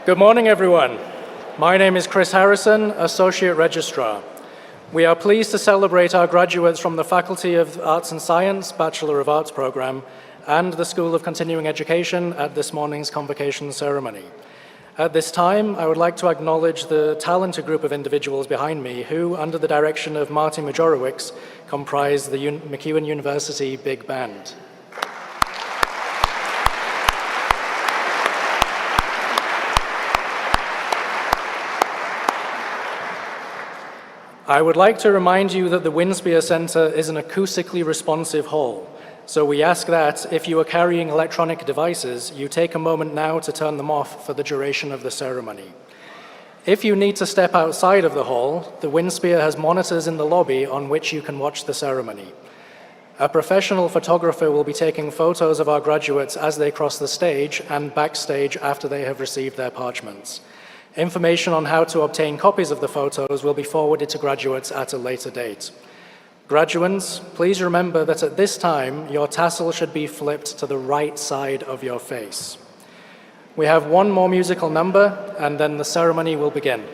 Good morning, everyone. My name is Chris Harrison, Associate Registrar. We are pleased to celebrate our graduates from the Faculty of Arts and Science, Bachelor of Arts program, and the School of Continuing Education at this morning's Convocation ceremony. At this time, I would like to acknowledge the talented group of individuals behind me who, under the direction of Martin Majorowicz, comprise the MacEwan University Big Band. I would like to remind you that the Winspear Center is an acoustically responsive hall, so we ask that, if you are carrying electronic devices, you take a moment now to turn them off for the duration of the ceremony. If you need to step outside of the hall, the Winspear has monitors in the lobby on which you can watch the ceremony. A professional photographer will be taking photos of our graduates as they cross the stage and backstage after they have received their parchments. Information on how to obtain copies of the photos will be forwarded to graduates at a later date. Graduands, please remember that at this time, your tassel should be flipped to the right side of your face. We have one more musical number, and then the ceremony will begin.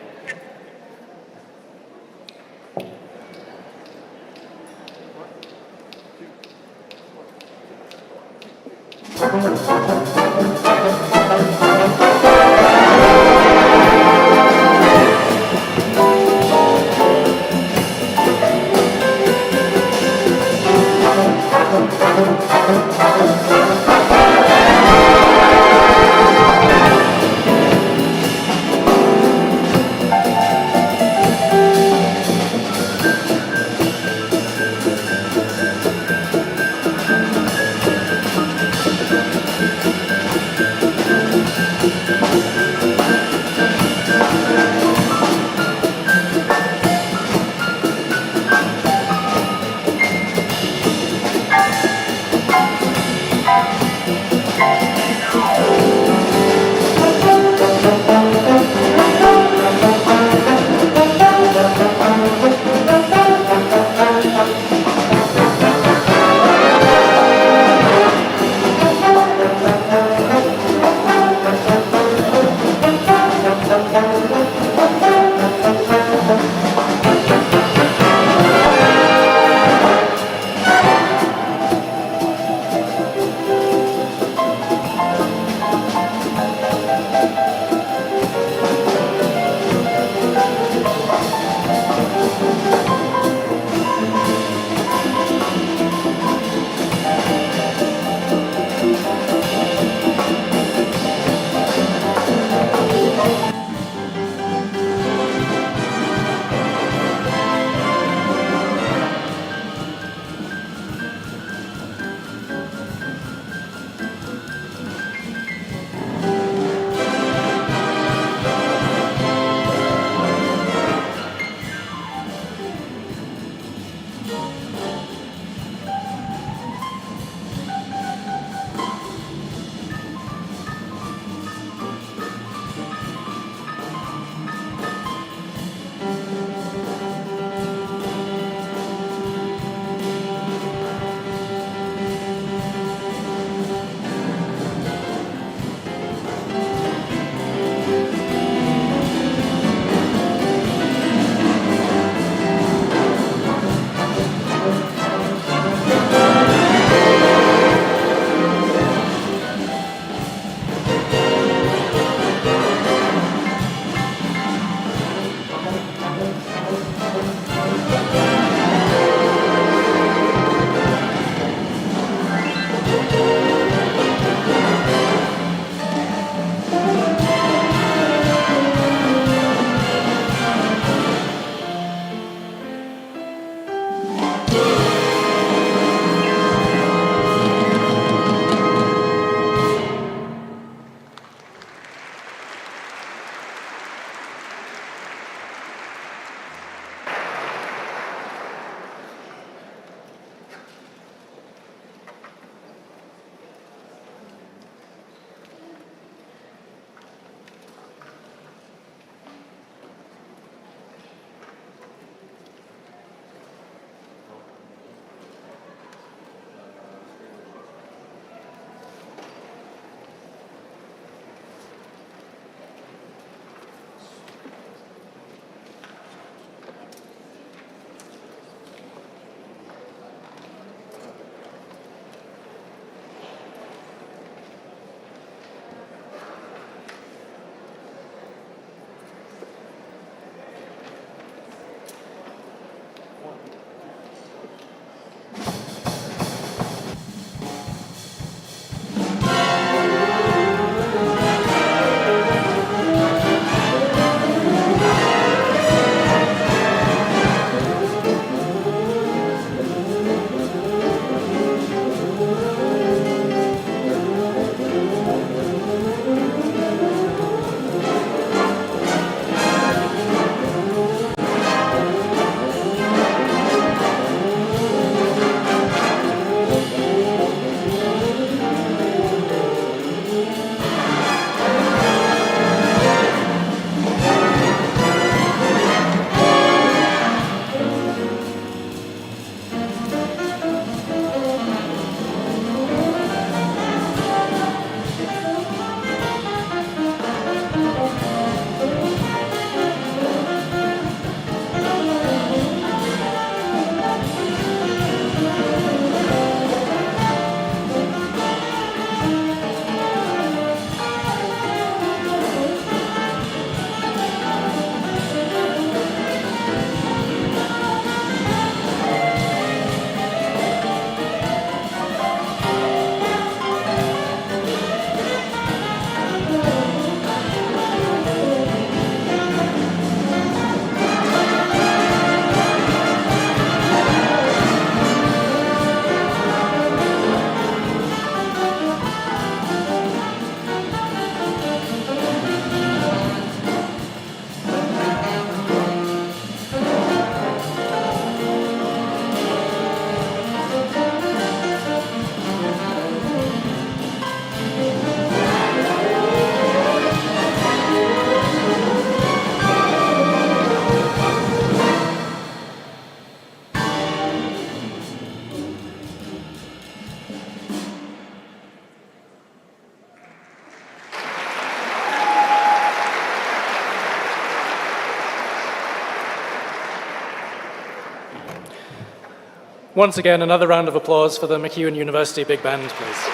Once again, another round of applause for the MacEwan University Big Band, please.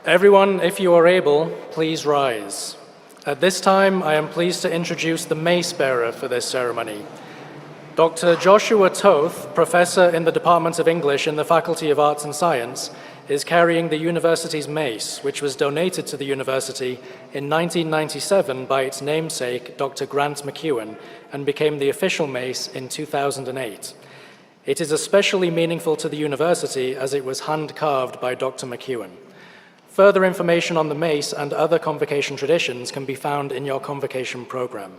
Everyone, if you are able, please rise. At this time, I am pleased to introduce the mace bearer for this ceremony. Dr. Joshua Toth, professor in the Department of English in the Faculty of Arts and Science, is carrying the university's mace, which was donated to the university in 1997 by its namesake, Dr. Grant MacEwan, and became the official mace in 2008. It is especially meaningful to the university as it was hand-carved by Dr. MacEwan. Further information on the mace and other convocation traditions can be found in your convocation program.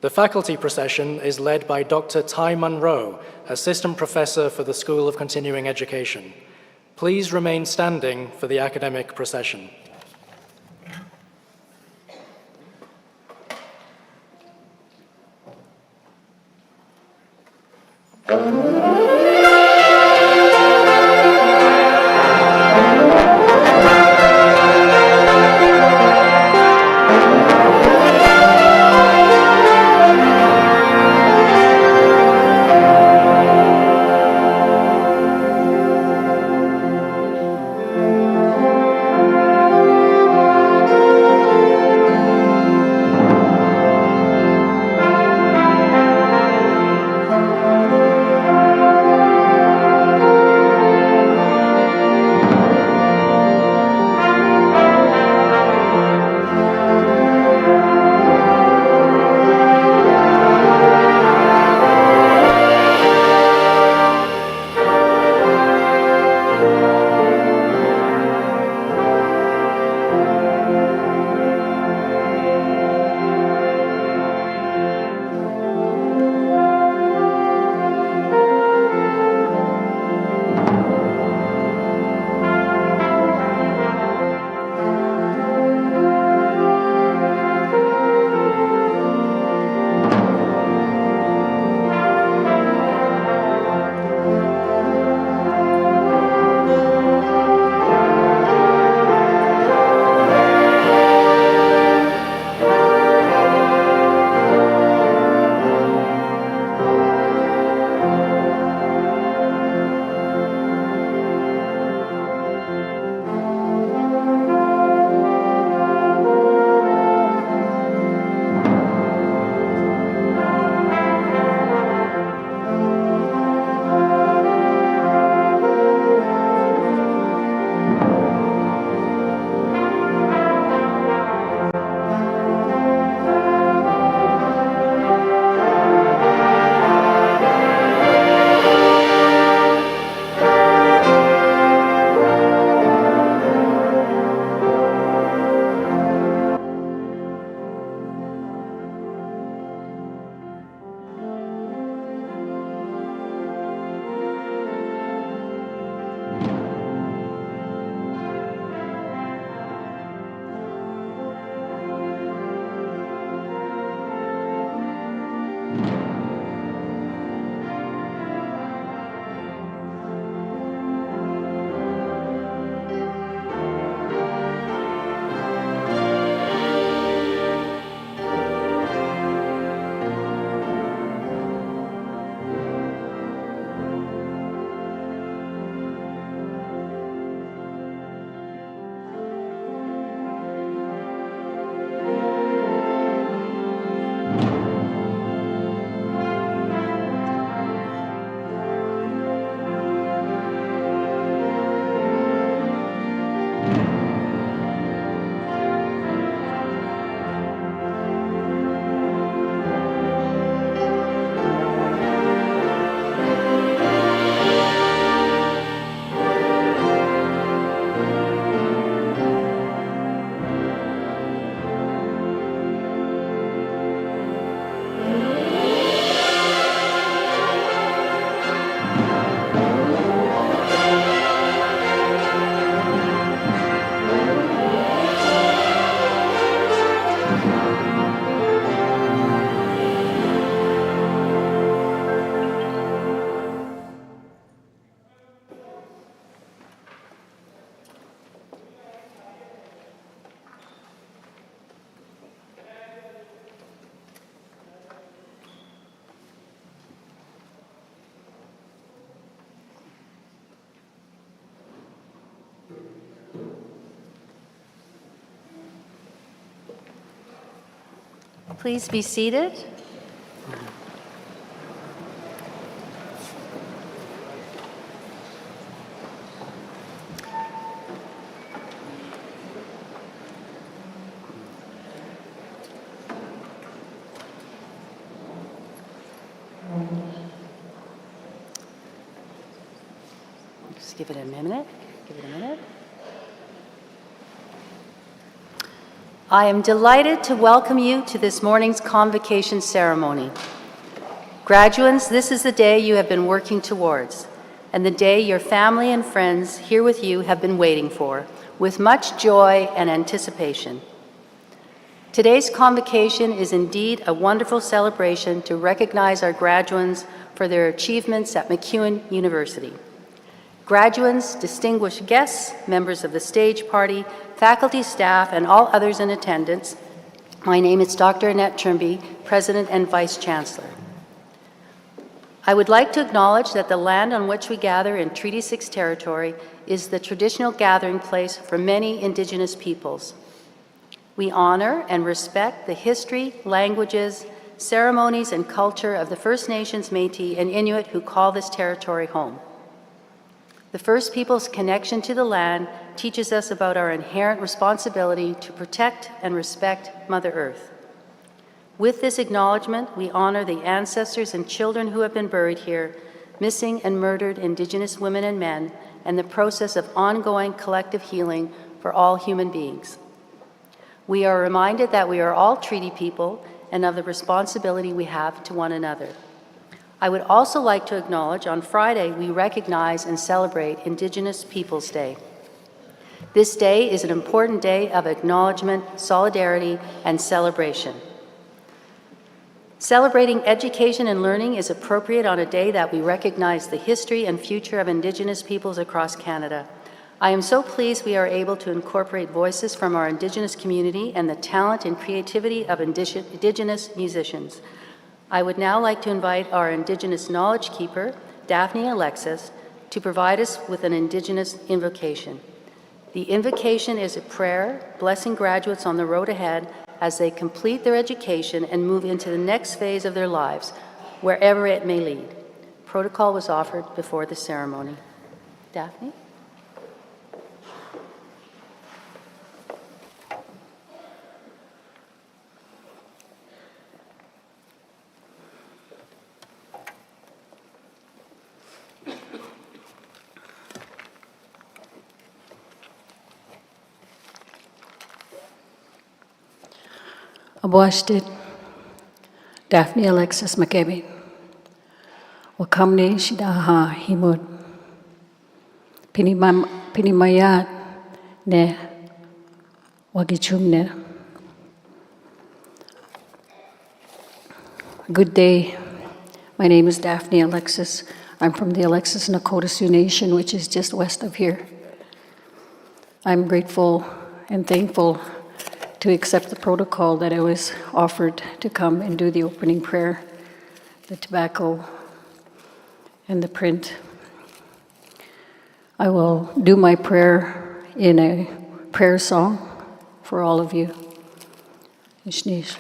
The faculty procession is led by Dr. Ty Munro, assistant professor for the School of Continuing Education. Please remain standing for the academic procession. Please be seated. Just give it a minute. Give it a minute. I am delighted to welcome you to this morning's Convocation ceremony. Graduates, this is the day you have been working towards, and the day your family and friends here with you have been waiting for, with much joy and anticipation. Today's Convocation is indeed a wonderful celebration to recognize our graduates for their achievements at MacEwan University. Graduates, distinguished guests, members of the stage party, faculty, staff, and all others in attendance, my name is Dr. Annette Trimby, President and Vice Chancellor. I would like to acknowledge that the land on which we gather in Treaty 6 territory is the traditional gathering place for many Indigenous peoples. We honor and respect the history, languages, ceremonies, and culture of the First Nations, Métis, and Inuit who call this territory home. The First Peoples' connection to the land teaches us about our inherent responsibility to protect and respect Mother Earth. With this acknowledgement, we honor the ancestors and children who have been buried here, missing and murdered Indigenous women and men, and the process of ongoing collective healing for all human beings. We are reminded that we are all treaty people and of the responsibility we have to one another. I would also like to acknowledge on Friday we recognize and celebrate Indigenous Peoples Day. This day is an important day of acknowledgement, solidarity, and celebration. Celebrating education and learning is appropriate on a day that we recognize the history and future of Indigenous peoples across Canada. I am so pleased we are able to incorporate voices from our Indigenous community and the talent and creativity of Indigenous musicians. I would now like to invite our Indigenous Knowledge Keeper, Daphne Alexis, to provide us with an Indigenous invocation. The invocation is a prayer blessing graduates on the road ahead as they complete their education and move into the next phase of their lives, wherever it may lead. Protocol was offered before the ceremony. Daphne? Abwashtit, Daphne Alexis McKebbin, Wakamne Shidaha Himud, Pinimayat Ne Wagichumne. Good day. My name is Daphne Alexis. I'm from the Alexis Nakota Sioux Nation, which is just west of here. I'm grateful and thankful to accept the protocol that I was offered to come and do the opening prayer, the tobacco, and the print. I will do my prayer in a prayer song for all of you. Ishnish.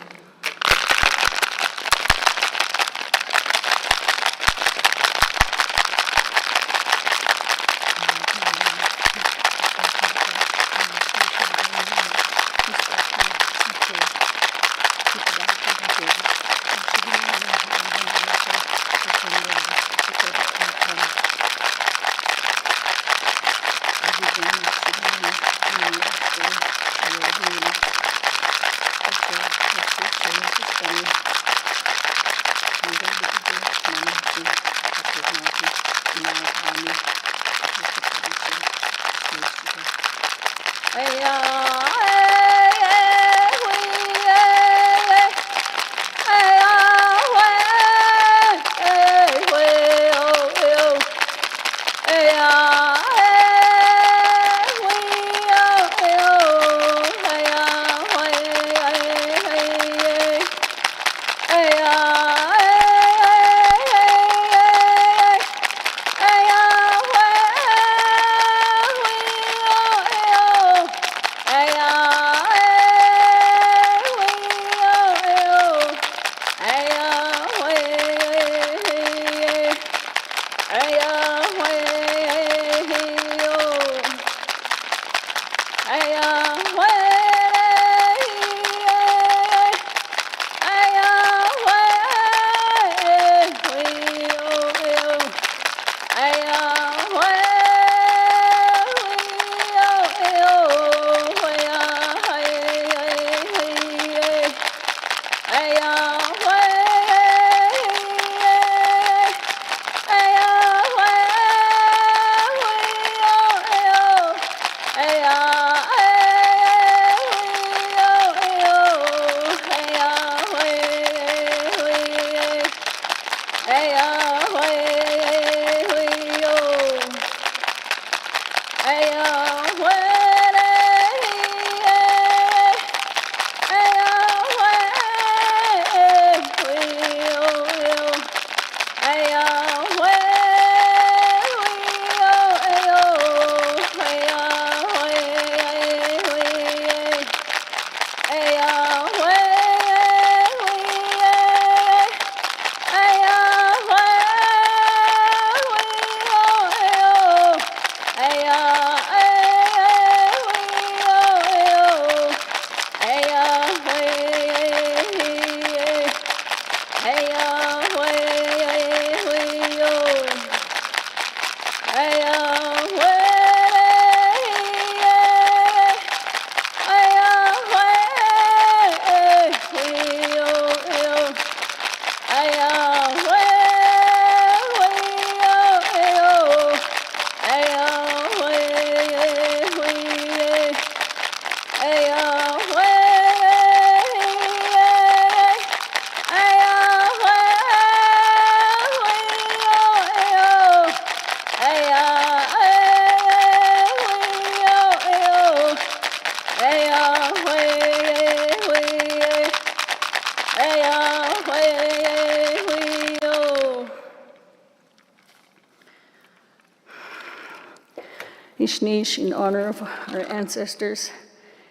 Ishnish in honor of our ancestors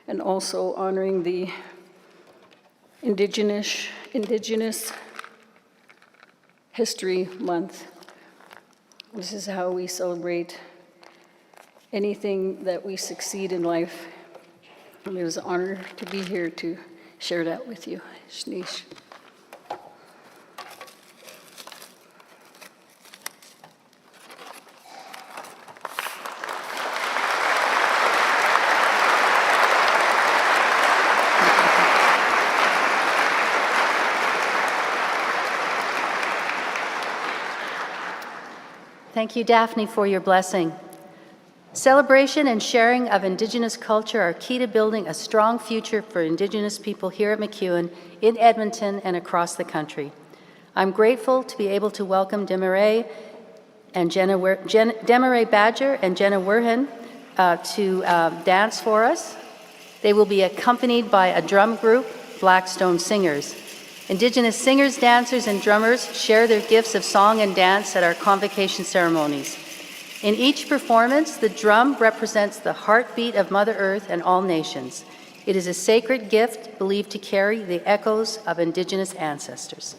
and also honoring the Indigenous History Month. This is how we celebrate anything that we succeed in life. And it was an honor to be here to share that with you. Shnish. Thank you, Daphne, for your blessing. Celebration and sharing of Indigenous culture are key to building a strong future for Indigenous people here at MacEwan, in Edmonton, and across the country. I'm grateful to be able to welcome Demaray Badger and Jenna Werhan to dance for us. They will be accompanied by a drum group, Blackstone Singers. Indigenous singers, dancers, and drummers share their gifts of song and dance at our convocation ceremonies. In each performance, the drum represents the heartbeat of Mother Earth and all nations. It is a sacred gift believed to carry the echoes of Indigenous ancestors.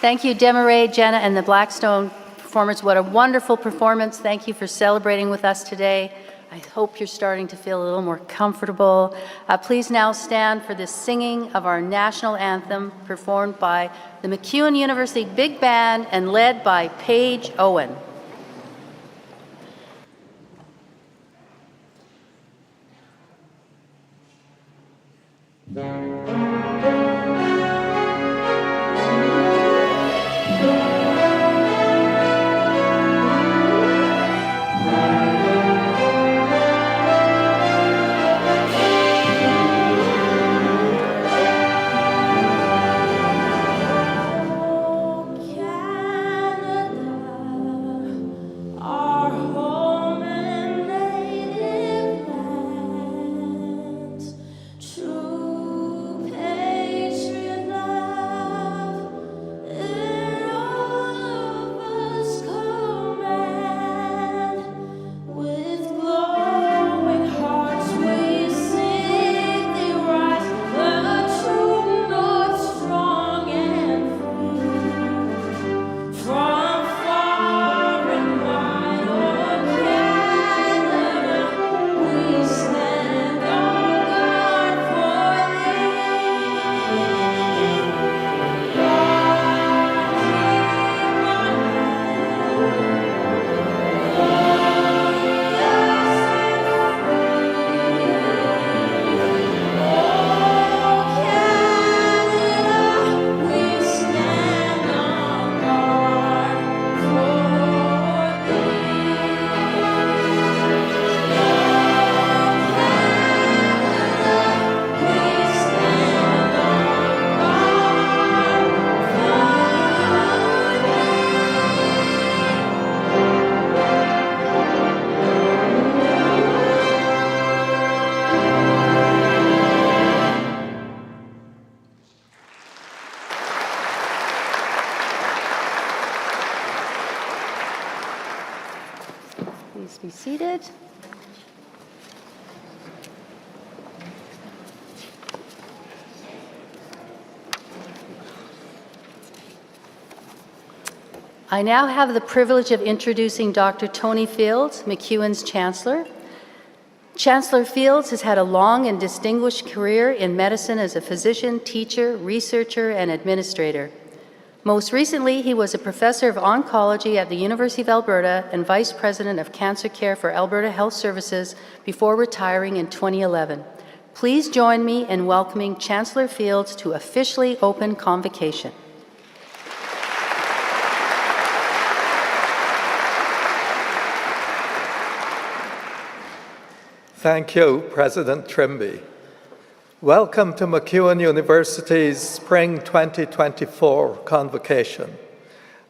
Thank you, Demaray, Jenna, and the Blackstone performers. What a wonderful performance. Thank you for celebrating with us today. I hope you're starting to feel a little more comfortable. Please now stand for the singing of our national anthem performed by the MacEwan University Big Band and led by Paige Owen. Please be seated. I now have the privilege of introducing Dr. Tony Fields, MacEwan's Chancellor. Chancellor Fields has had a long and distinguished career in medicine as a physician, teacher, researcher, and administrator. Most recently, he was a professor of oncology at the University of Alberta and vice president of cancer care for Alberta Health Services before retiring in 2011. Please join me in welcoming Chancellor Fields to officially open Convocation. Thank you, President Trimby. Welcome to MacEwan University's Spring 2024 Convocation.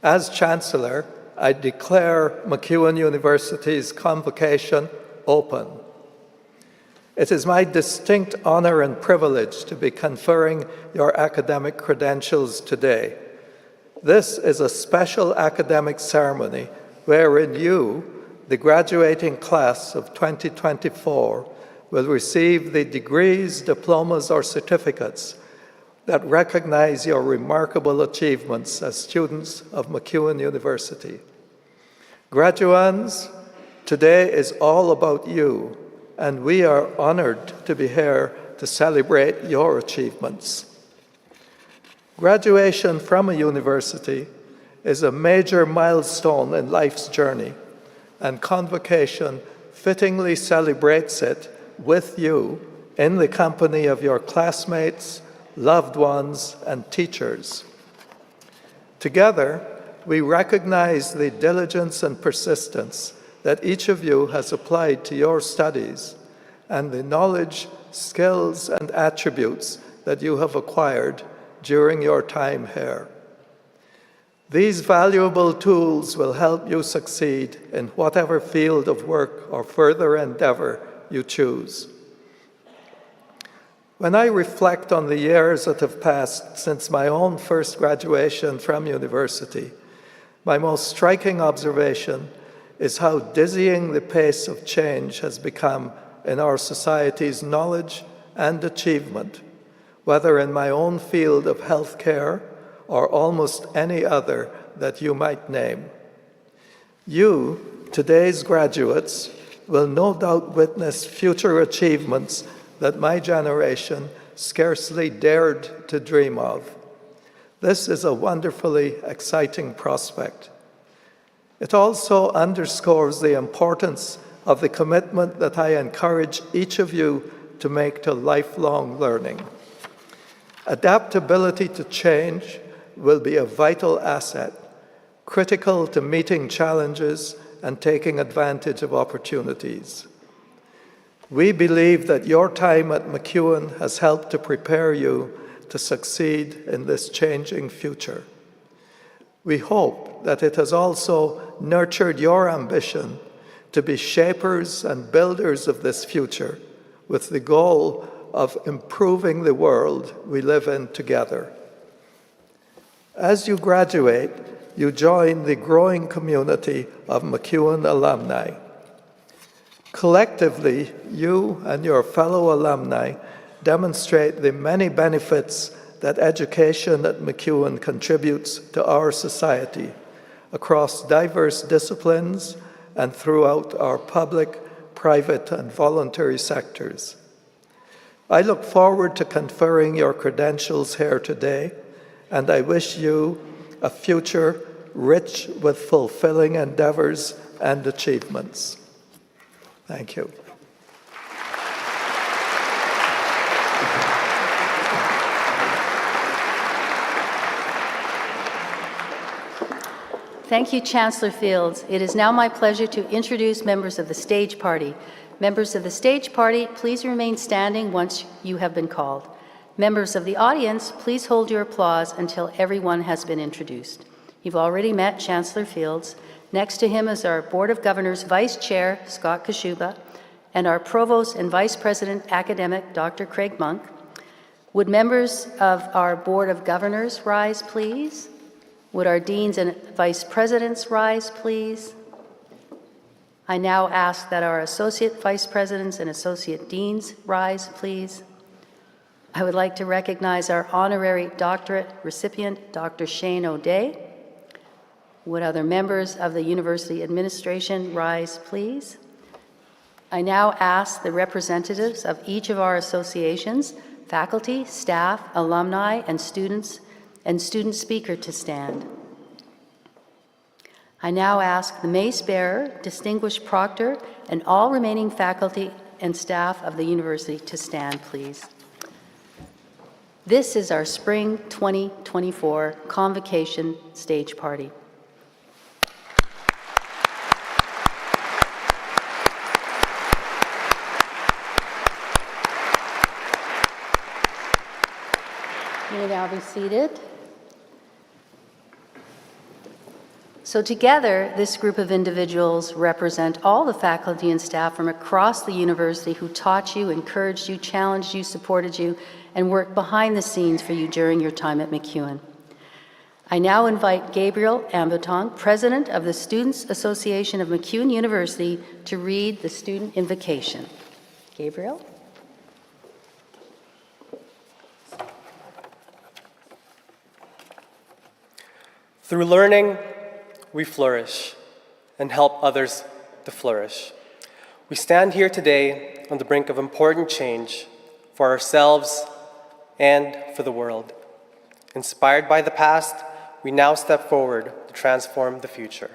As Chancellor, I declare MacEwan University's Convocation open. It is my distinct honor and privilege to be conferring your academic credentials today. This is a special academic ceremony wherein you, the graduating class of 2024, will receive the degrees, diplomas, or certificates that recognize your remarkable achievements as students of MacEwan University. Graduands, today is all about you, and we are honored to be here to celebrate your achievements. Graduation from a university is a major milestone in life's journey, and Convocation fittingly celebrates it with you in the company of your classmates, loved ones, and teachers. Together, we recognize the diligence and persistence that each of you has applied to your studies and the knowledge, skills, and attributes that you have acquired during your time here. These valuable tools will help you succeed in whatever field of work or further endeavor you choose. When I reflect on the years that have passed since my own first graduation from university, my most striking observation is how dizzying the pace of change has become in our society's knowledge and achievement, whether in my own field of healthcare or almost any other that you might name. You, today's graduates, will no doubt witness future achievements that my generation scarcely dared to dream of. This is a wonderfully exciting prospect. It also underscores the importance of the commitment that I encourage each of you to make to lifelong learning. Adaptability to change will be a vital asset, critical to meeting challenges and taking advantage of opportunities. We believe that your time at MacEwan has helped to prepare you to succeed in this changing future. We hope that it has also nurtured your ambition to be shapers and builders of this future with the goal of improving the world we live in together. As you graduate, you join the growing community of MacEwan alumni. Collectively, you and your fellow alumni demonstrate the many benefits that education at MacEwan contributes to our society across diverse disciplines and throughout our public, private, and voluntary sectors. I look forward to conferring your credentials here today, and I wish you a future rich with fulfilling endeavors and achievements. Thank you. Thank you, Chancellor Fields. It is now my pleasure to introduce members of the stage party. Members of the stage party, please remain standing once you have been called. Members of the audience, please hold your applause until everyone has been introduced. You've already met Chancellor Fields. Next to him is our Board of Governors Vice Chair, Scott Kashuba, and our Provost and Vice President Academic, Dr. Craig Monk. Would members of our Board of Governors rise, please? Would our Deans and Vice Presidents rise, please? I now ask that our Associate Vice Presidents and Associate Deans rise, please. I would like to recognize our honorary doctorate recipient, Dr. Shane O'Day. Would other members of the University Administration rise, please? I now ask the representatives of each of our associations, faculty, staff, alumni, and student speaker to stand. I now ask the mace bearer, distinguished proctor, and all remaining faculty and staff of the university to stand, please. This is our Spring 2024 Convocation stage party. You may now be seated. So together, this group of individuals represent all the faculty and staff from across the university who taught you, encouraged you, challenged you, supported you, and worked behind the scenes for you during your time at MacEwan. I now invite Gabriel Ambotong, President of the Students Association of MacEwan University, to read the student invocation. Gabriel? Through learning, we flourish and help others to flourish. We stand here today on the brink of important change for ourselves and for the world. Inspired by the past, we now step forward to transform the future.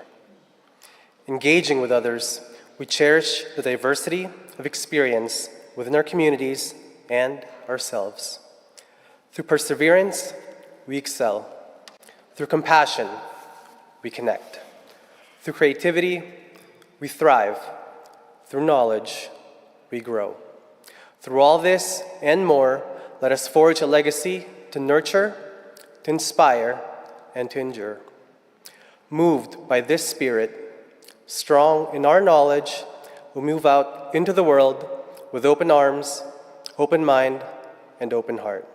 Engaging with others, we cherish the diversity of experience within our communities and ourselves. Through perseverance, we excel. Through compassion, we connect. Through creativity, we thrive. Through knowledge, we grow. Through all this and more, let us forge a legacy to nurture, to inspire, and to endure. Moved by this spirit, strong in our knowledge, we'll move out into the world with open arms, open mind, and open heart.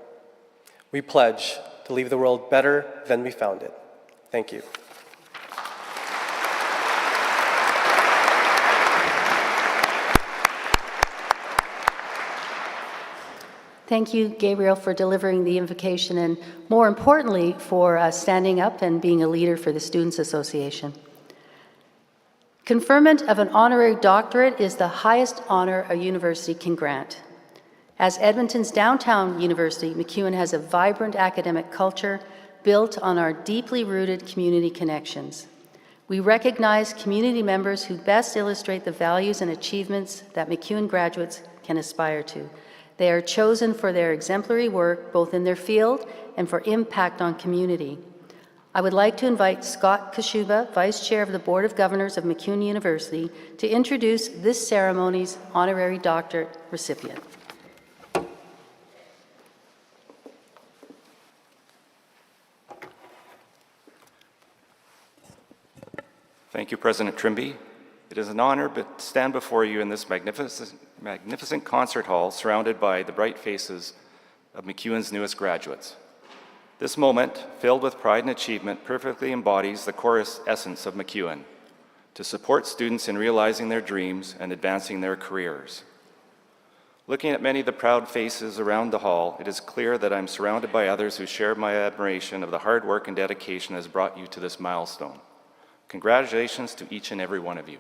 We pledge to leave the world better than we found it. Thank you. Thank you, Gabriel, for delivering the invocation and, more importantly, for standing up and being a leader for the Students' Association. Conferment of an honorary doctorate is the highest honor a university can grant. As Edmonton's downtown university, MacEwan has a vibrant academic culture built on our deeply rooted community connections. We recognize community members who best illustrate the values and achievements that MacEwan graduates can aspire to. They are chosen for their exemplary work, both in their field and for impact on community. I would like to invite Scott Kashuba, Vice Chair of the Board of Governors of MacEwan University, to introduce this ceremony's honorary doctorate recipient. Thank you, President Trimby. It is an honor to stand before you in this magnificent concert hall surrounded by the bright faces of MacEwan's newest graduates. This moment, filled with pride and achievement, perfectly embodies the core essence of MacEwan, to support students in realizing their dreams and advancing their careers. Looking at many of the proud faces around the hall, it is clear that I'm surrounded by others who share my admiration of the hard work and dedication that has brought you to this milestone. Congratulations to each and every one of you.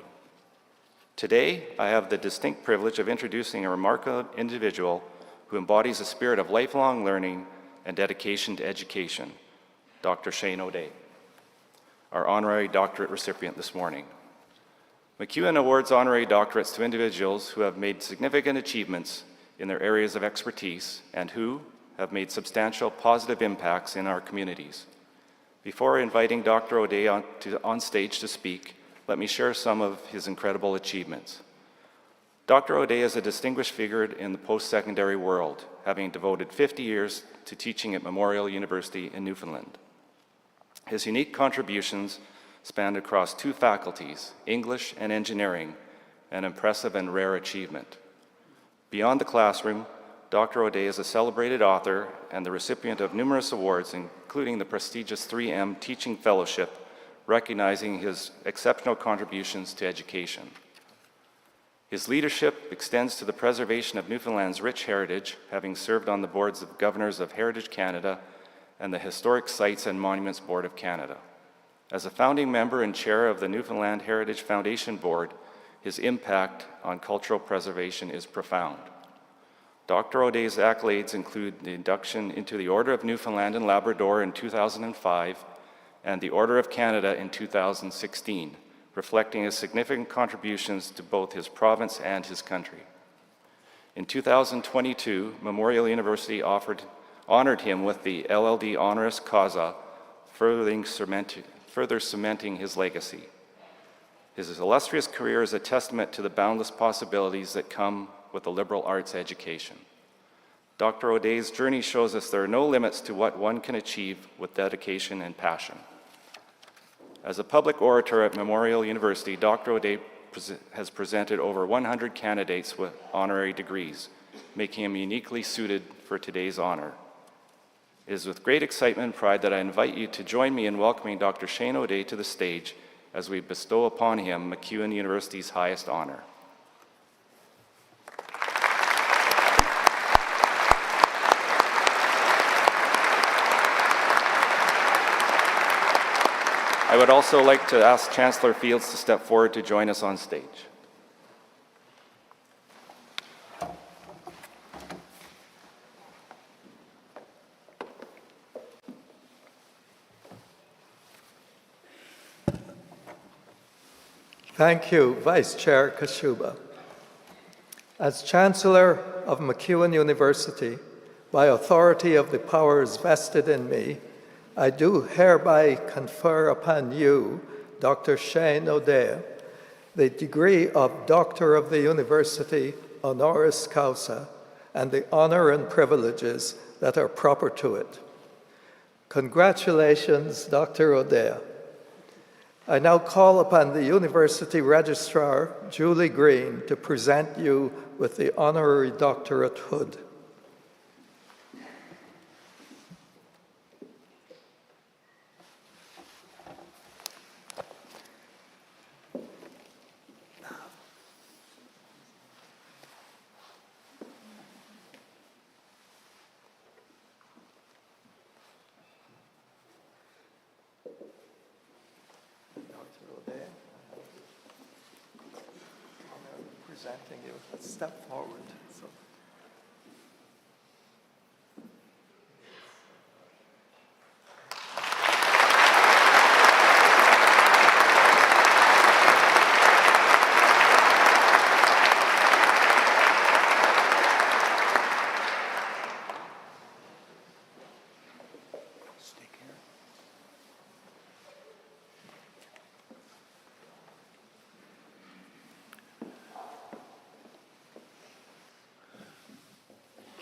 Today, I have the distinct privilege of introducing a remarkable individual who embodies a spirit of lifelong learning and dedication to education, Dr. Shane O'Day, our honorary doctorate recipient this morning. MacEwan awards honorary doctorates to individuals who have made significant achievements in their areas of expertise and who have made substantial positive impacts in our communities. Before inviting Dr. O'Day on stage to speak, let me share some of his incredible achievements. Dr. O'Day is a distinguished figure in the post-secondary world, having devoted 50 years to teaching at Memorial University in Newfoundland. His unique contributions spanned across two faculties, English and engineering, an impressive and rare achievement. Beyond the classroom, Dr. O'Day is a celebrated author and the recipient of numerous awards, including the prestigious 3M Teaching Fellowship, recognizing his exceptional contributions to education. His leadership extends to the preservation of Newfoundland's rich heritage, having served on the boards of Governors of Heritage Canada and the Historic Sites and Monuments Board of Canada. As a founding member and chair of the Newfoundland Heritage Foundation Board, his impact on cultural preservation is profound. Dr. O'Day's accolades include the induction into the Order of Newfoundland and Labrador in 2005 and the Order of Canada in 2016, reflecting his significant contributions to both his province and his country. In 2022, Memorial University honored him with the LLD honoris causa, further cementing his legacy. His illustrious career is a testament to the boundless possibilities that come with a liberal arts education. Dr. O'Day's journey shows us there are no limits to what one can achieve with dedication and passion. As a public orator at Memorial University, Dr. O'Day has presented over 100 candidates with honorary degrees, making him uniquely suited for today's honor. It is with great excitement and pride that I invite you to join me in welcoming Dr. Shane O'Day to the stage as we bestow upon him MacEwan University's highest honor. I would also like to ask Chancellor Fields to step forward to join us on stage. Thank you, Vice Chair Kashuba. As Chancellor of MacEwan University, by authority of the powers vested in me, I do hereby confer upon you, Dr. Shane O'Day, the degree of Doctor of the University honoris causa and the honor and privileges that are proper to it. Congratulations, Dr. O'Day. I now call upon the University Registrar, Julie Green, to present you with the honorary doctorate hood. presenting you. Step forward. So.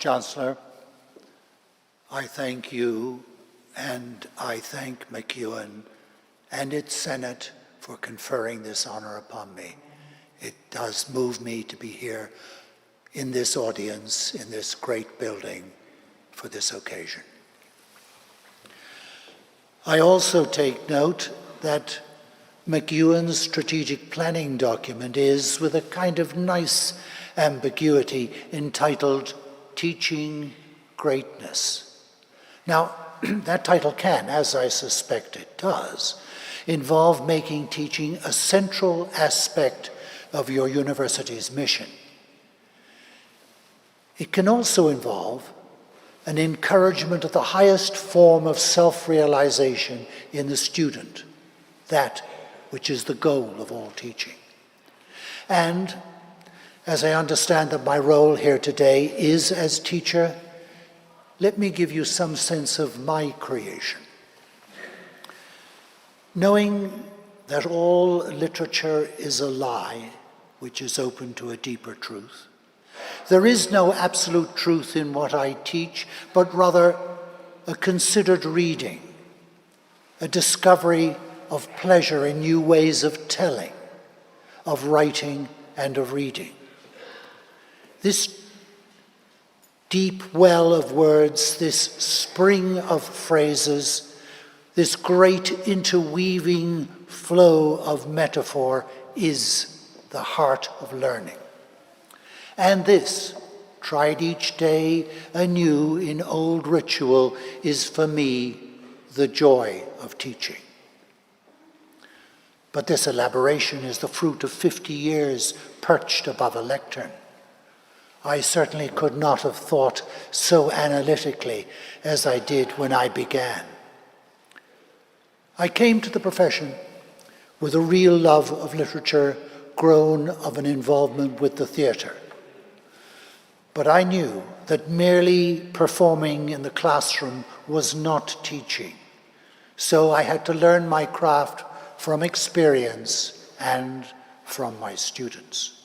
Chancellor, I thank you and I thank MacEwan and its Senate for conferring this honor upon me. It does move me to be here in this audience, in this great building, for this occasion. I also take note that MacEwan's strategic planning document is, with a kind of nice ambiguity, entitled Teaching Greatness. Now, that title can, as I suspect it does, involve making teaching a central aspect of your university's mission. It can also involve an encouragement of the highest form of self-realization in the student, that which is the goal of all teaching. And as I understand that my role here today is as teacher, let me give you some sense of my creation. Knowing that all literature is a lie, which is open to a deeper truth, there is no absolute truth in what I teach, but rather a considered reading, a discovery of pleasure in new ways of telling, of writing, and of reading. This deep well of words, this spring of phrases, this great interweaving flow of metaphor is the heart of learning. And this, tried each day anew in old ritual, is for me the joy of teaching. But this elaboration is the fruit of 50 years perched above a lectern. I certainly could not have thought so analytically as I did when I began. I came to the profession with a real love of literature grown of an involvement with the theatre. But I knew that merely performing in the classroom was not teaching. So I had to learn my craft from experience and from my students.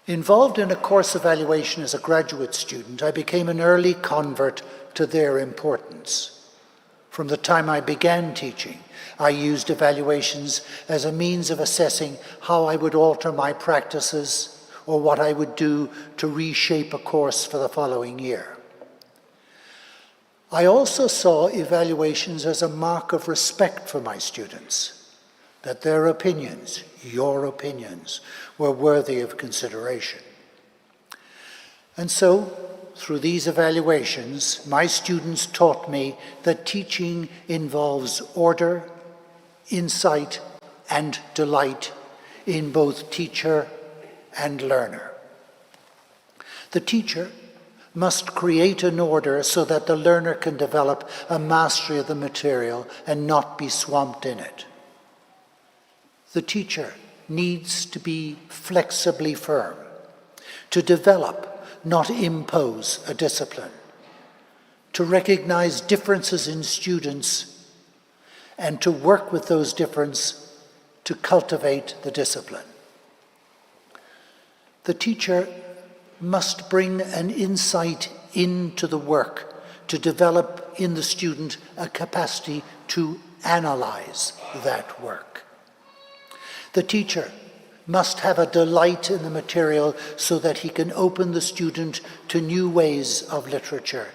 Involved in a course evaluation as a graduate student, I became an early convert to their importance. From the time I began teaching, I used evaluations as a means of assessing how I would alter my practices or what I would do to reshape a course for the following year. I also saw evaluations as a mark of respect for my students, that their opinions, your opinions, were worthy of consideration. And so, through these evaluations, my students taught me that teaching involves order, insight, and delight in both teacher and learner. The teacher must create an order so that the learner can develop a mastery of the material and not be swamped in it. The teacher needs to be flexibly firm, to develop, not impose, a discipline, to recognize differences in students, and to work with those differences to cultivate the discipline. The teacher must bring an insight into the work to develop in the student a capacity to analyze that work. The teacher must have a delight in the material so that he can open the student to new ways of literature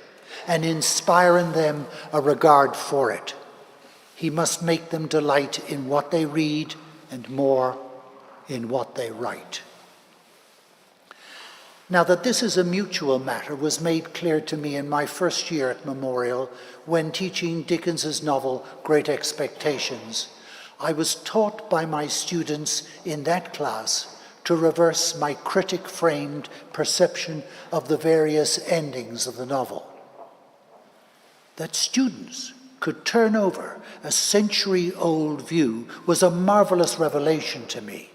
and inspire in them a regard for it. He must make them delight in what they read and more in what they write. Now that this is a mutual matter was made clear to me in my first year at Memorial when teaching Dickens's novel Great Expectations. I was taught by my students in that class to reverse my critic-framed perception of the various endings of the novel. That students could turn over a century-old view was a marvelous revelation to me.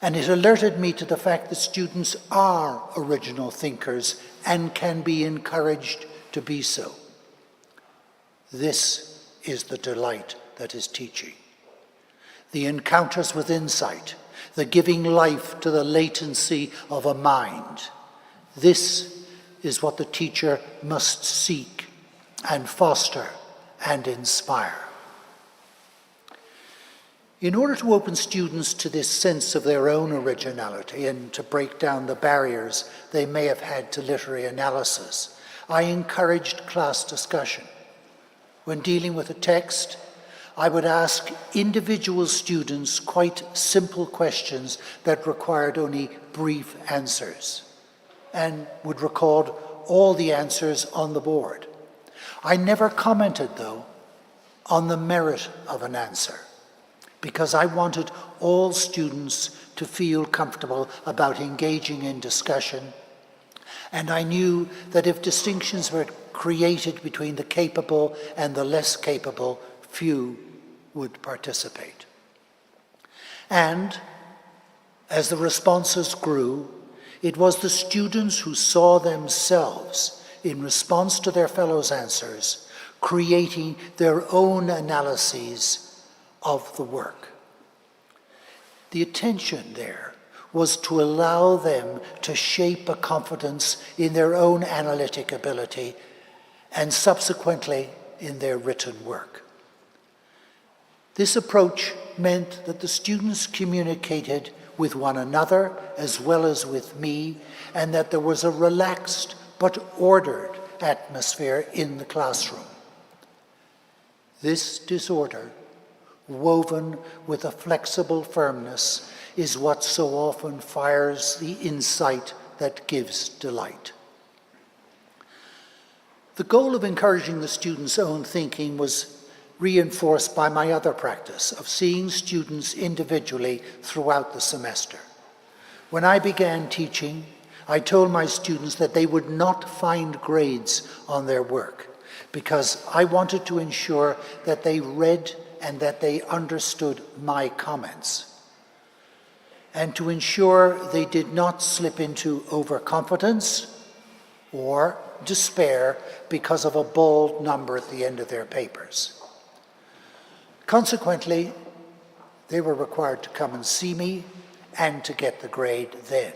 And it alerted me to the fact that students are original thinkers and can be encouraged to be so. This is the delight that is teaching. The encounters with insight, the giving life to the latency of a mind. This is what the teacher must seek and foster and inspire. In order to open students to this sense of their own originality and to break down the barriers they may have had to literary analysis, I encouraged class discussion. When dealing with a text, I would ask individual students quite simple questions that required only brief answers, and would record all the answers on the board. I never commented, though, on the merit of an answer, because I wanted all students to feel comfortable about engaging in discussion, and I knew that if distinctions were created between the capable and the less capable, few would participate. And as the responses grew, it was the students who saw themselves, in response to their fellows' answers, creating their own analyses of the work. The attention there was to allow them to shape a confidence in their own analytic ability and subsequently in their written work. This approach meant that the students communicated with one another as well as with me, and that there was a relaxed but ordered atmosphere in the classroom. This disorder, woven with a flexible firmness, is what so often fires the insight that gives delight. The goal of encouraging the students' own thinking was reinforced by my other practice of seeing students individually throughout the semester. When I began teaching, I told my students that they would not find grades on their work because I wanted to ensure that they read and that they understood my comments, and to ensure they did not slip into overconfidence or despair because of a bold number at the end of their papers. Consequently, they were required to come and see me and to get the grade then.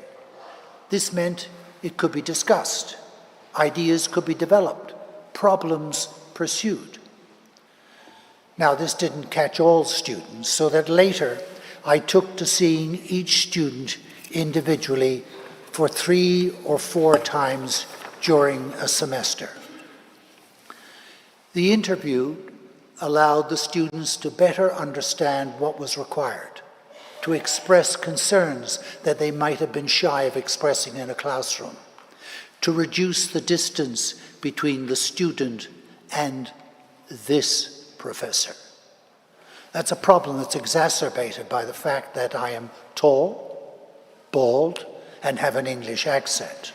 This meant it could be discussed, ideas could be developed, problems pursued. Now, this didn't catch all students, so that later I took to seeing each student individually for 3 or 4 times during a semester. The interview allowed the students to better understand what was required, to express concerns that they might have been shy of expressing in a classroom, to reduce the distance between the student and this professor. That's a problem that's exacerbated by the fact that I am tall, bald, and have an English accent.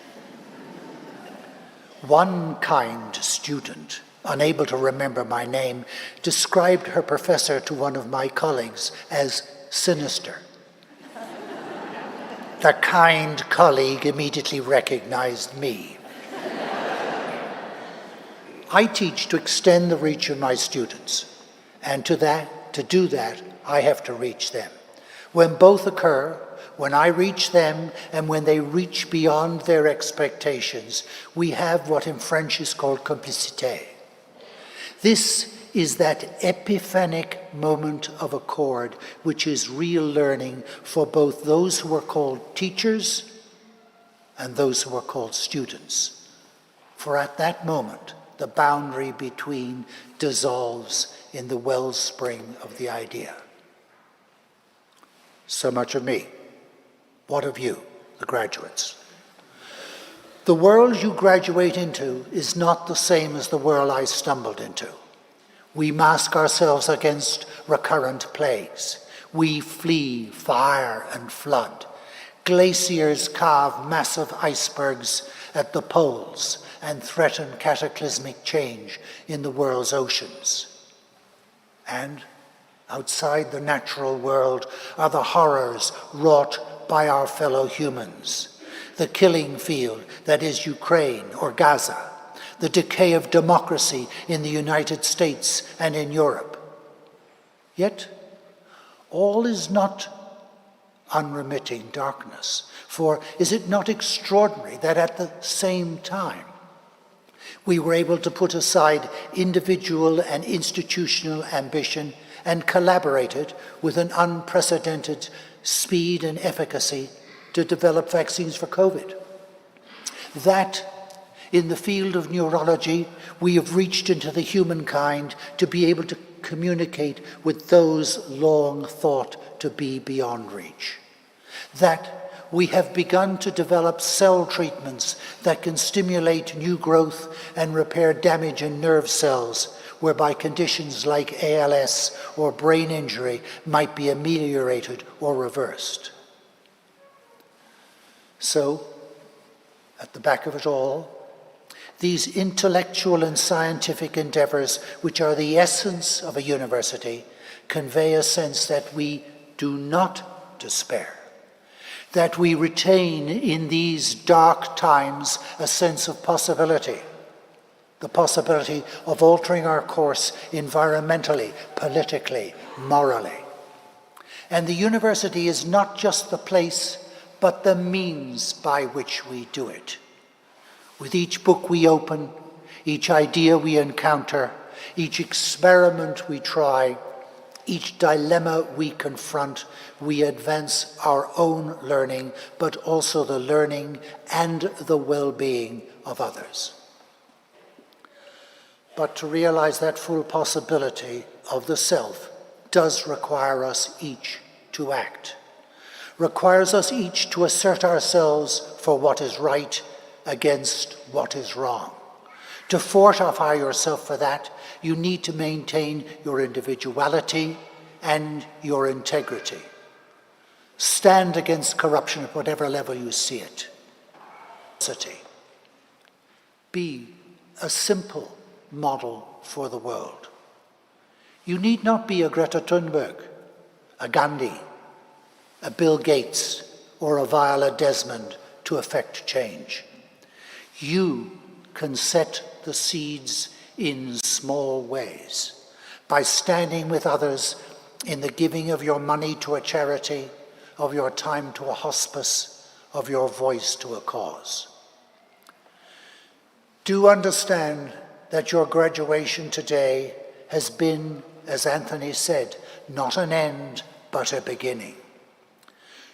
One kind student, unable to remember my name, described her professor to one of my colleagues as sinister. The kind colleague immediately recognized me. I teach to extend the reach of my students, and to do that, I have to reach them. When both occur, when I reach them and when they reach beyond their expectations, we have what in French is called complicité. This is that epiphanic moment of accord, which is real learning for both those who are called teachers and those who are called students. For at that moment, the boundary between dissolves in the wellspring of the idea. So much of me. What of you, the graduates? The world you graduate into is not the same as the world I stumbled into. We mask ourselves against recurrent plagues. We flee fire and flood. Glaciers carve massive icebergs at the poles and threaten cataclysmic change in the world's oceans. And outside the natural world are the horrors wrought by our fellow humans. The killing field that is Ukraine or Gaza, the decay of democracy in the United States and in Europe. Yet, all is not unremitting darkness, for is it not extraordinary that at the same time we were able to put aside individual and institutional ambition and collaborated with an unprecedented speed and efficacy to develop vaccines for COVID? That in the field of neurology, we have reached into the humankind to be able to communicate with those long thought to be beyond reach. That we have begun to develop cell treatments that can stimulate new growth and repair damage in nerve cells, whereby conditions like ALS or brain injury might be ameliorated or reversed. So, at the back of it all, these intellectual and scientific endeavors, which are the essence of a university, convey a sense that we do not despair, that we retain in these dark times a sense of possibility, the possibility of altering our course environmentally, politically, morally. And the university is not just the place, but the means by which we do it. With each book we open, each idea we encounter, each experiment we try, each dilemma we confront, we advance our own learning, but also the learning and the well-being of others. But to realize that full possibility of the self does require us each to act, requires us each to assert ourselves for what is right against what is wrong. To fortify yourself for that, you need to maintain your individuality and your integrity. Stand against corruption at whatever level you see it. Be a simple model for the world. You need not be a Greta Thunberg, a Gandhi, a Bill Gates, or a Viola Desmond to effect change. You can set the seeds in small ways by standing with others in the giving of your money to a charity, of your time to a hospice, of your voice to a cause. Do understand that your graduation today has been, as Anthony said, not an end, but a beginning.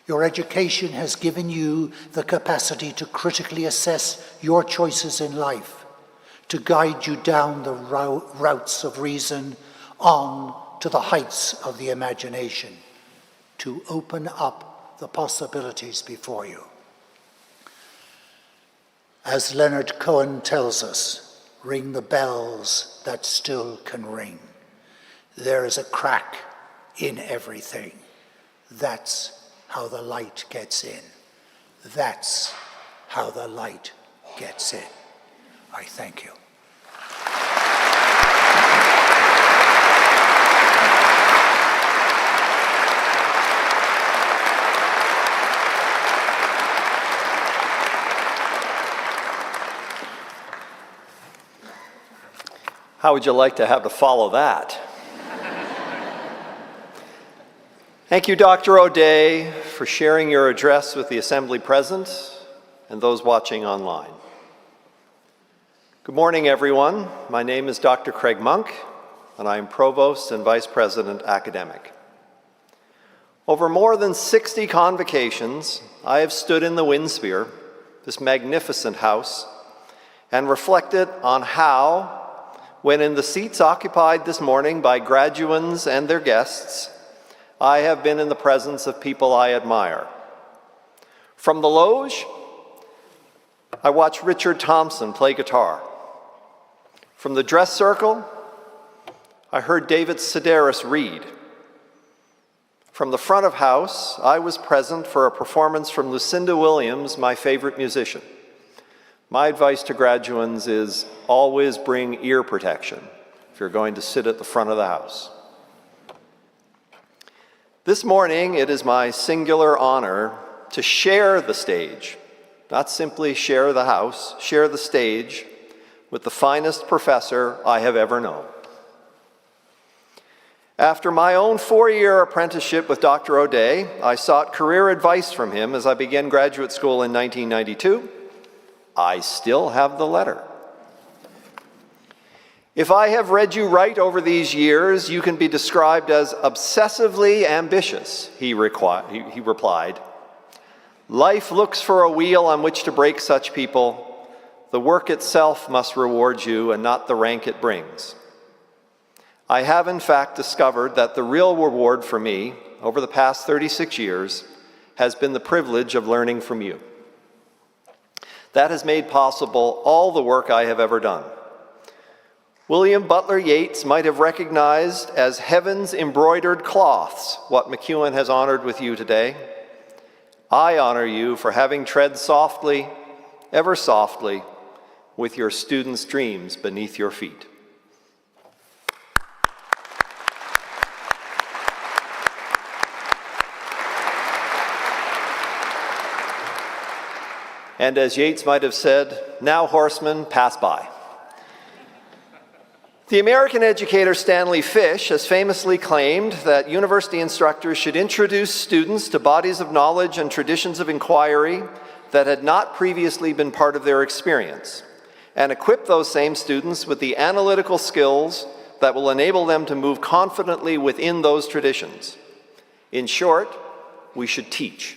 Your education has given you the capacity to critically assess your choices in life, to guide you down the routes of reason, on to the heights of the imagination, to open up the possibilities before you. As Leonard Cohen tells us, ring the bells that still can ring. There is a crack in everything. That's how the light gets in. That's how the light gets in. I thank you. How would you like to have to follow that? Thank you, Dr. O'Day, for sharing your address with the Assembly present and those watching online. Good morning, everyone. My name is Dr. Craig Monk, and I am Provost and Vice President Academic. Over more than 60 convocations, I have stood in the Winsphere, this magnificent house, and reflected on how, when in the seats occupied this morning by graduands and their guests, I have been in the presence of people I admire. From the Loge, I watched Richard Thompson play guitar. From the dress circle, I heard David Sedaris read. From the front of house, I was present for a performance from Lucinda Williams, my favorite musician. My advice to graduands is always bring ear protection if you're going to sit at the front of the house. This morning, it is my singular honor to share the stage, not simply share the house, share the stage with the finest professor I have ever known. After my own 4-year apprenticeship with Dr. O'Day, I sought career advice from him as I began graduate school in 1992. I still have the letter. If I have read you right over these years, you can be described as obsessively ambitious, he replied. Life looks for a wheel on which to break such people. The work itself must reward you and not the rank it brings. I have in fact discovered that the real reward for me over the past 36 years has been the privilege of learning from you. That has made possible all the work I have ever done. William Butler Yeats might have recognized as heaven's embroidered cloths what MacEwan has honored with you today. I honor you for having tread softly, ever softly, with your students' dreams beneath your feet. And as Yeats might have said, now horsemen, pass by. The American educator Stanley Fish has famously claimed that university instructors should introduce students to bodies of knowledge and traditions of inquiry that had not previously been part of their experience, and equip those same students with the analytical skills that will enable them to move confidently within those traditions. In short, we should teach.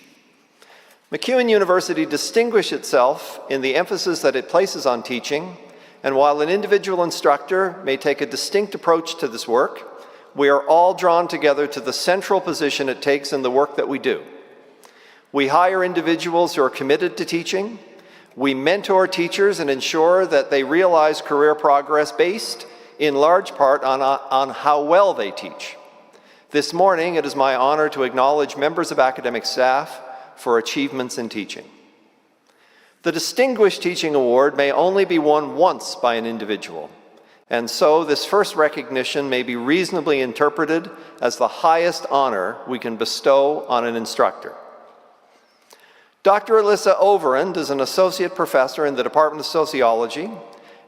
MacEwan University distinguishes itself in the emphasis that it places on teaching, and while an individual instructor may take a distinct approach to this work, we are all drawn together to the central position it takes in the work that we do. We hire individuals who are committed to teaching, we mentor teachers and ensure that they realize career progress based in large part on how well they teach. This morning, it is my honor to acknowledge members of academic staff for achievements in teaching. The Distinguished Teaching Award may only be won once by an individual, and so this first recognition may be reasonably interpreted as the highest honor we can bestow on an instructor. Dr. Alyssa Overend is an associate professor in the Department of Sociology,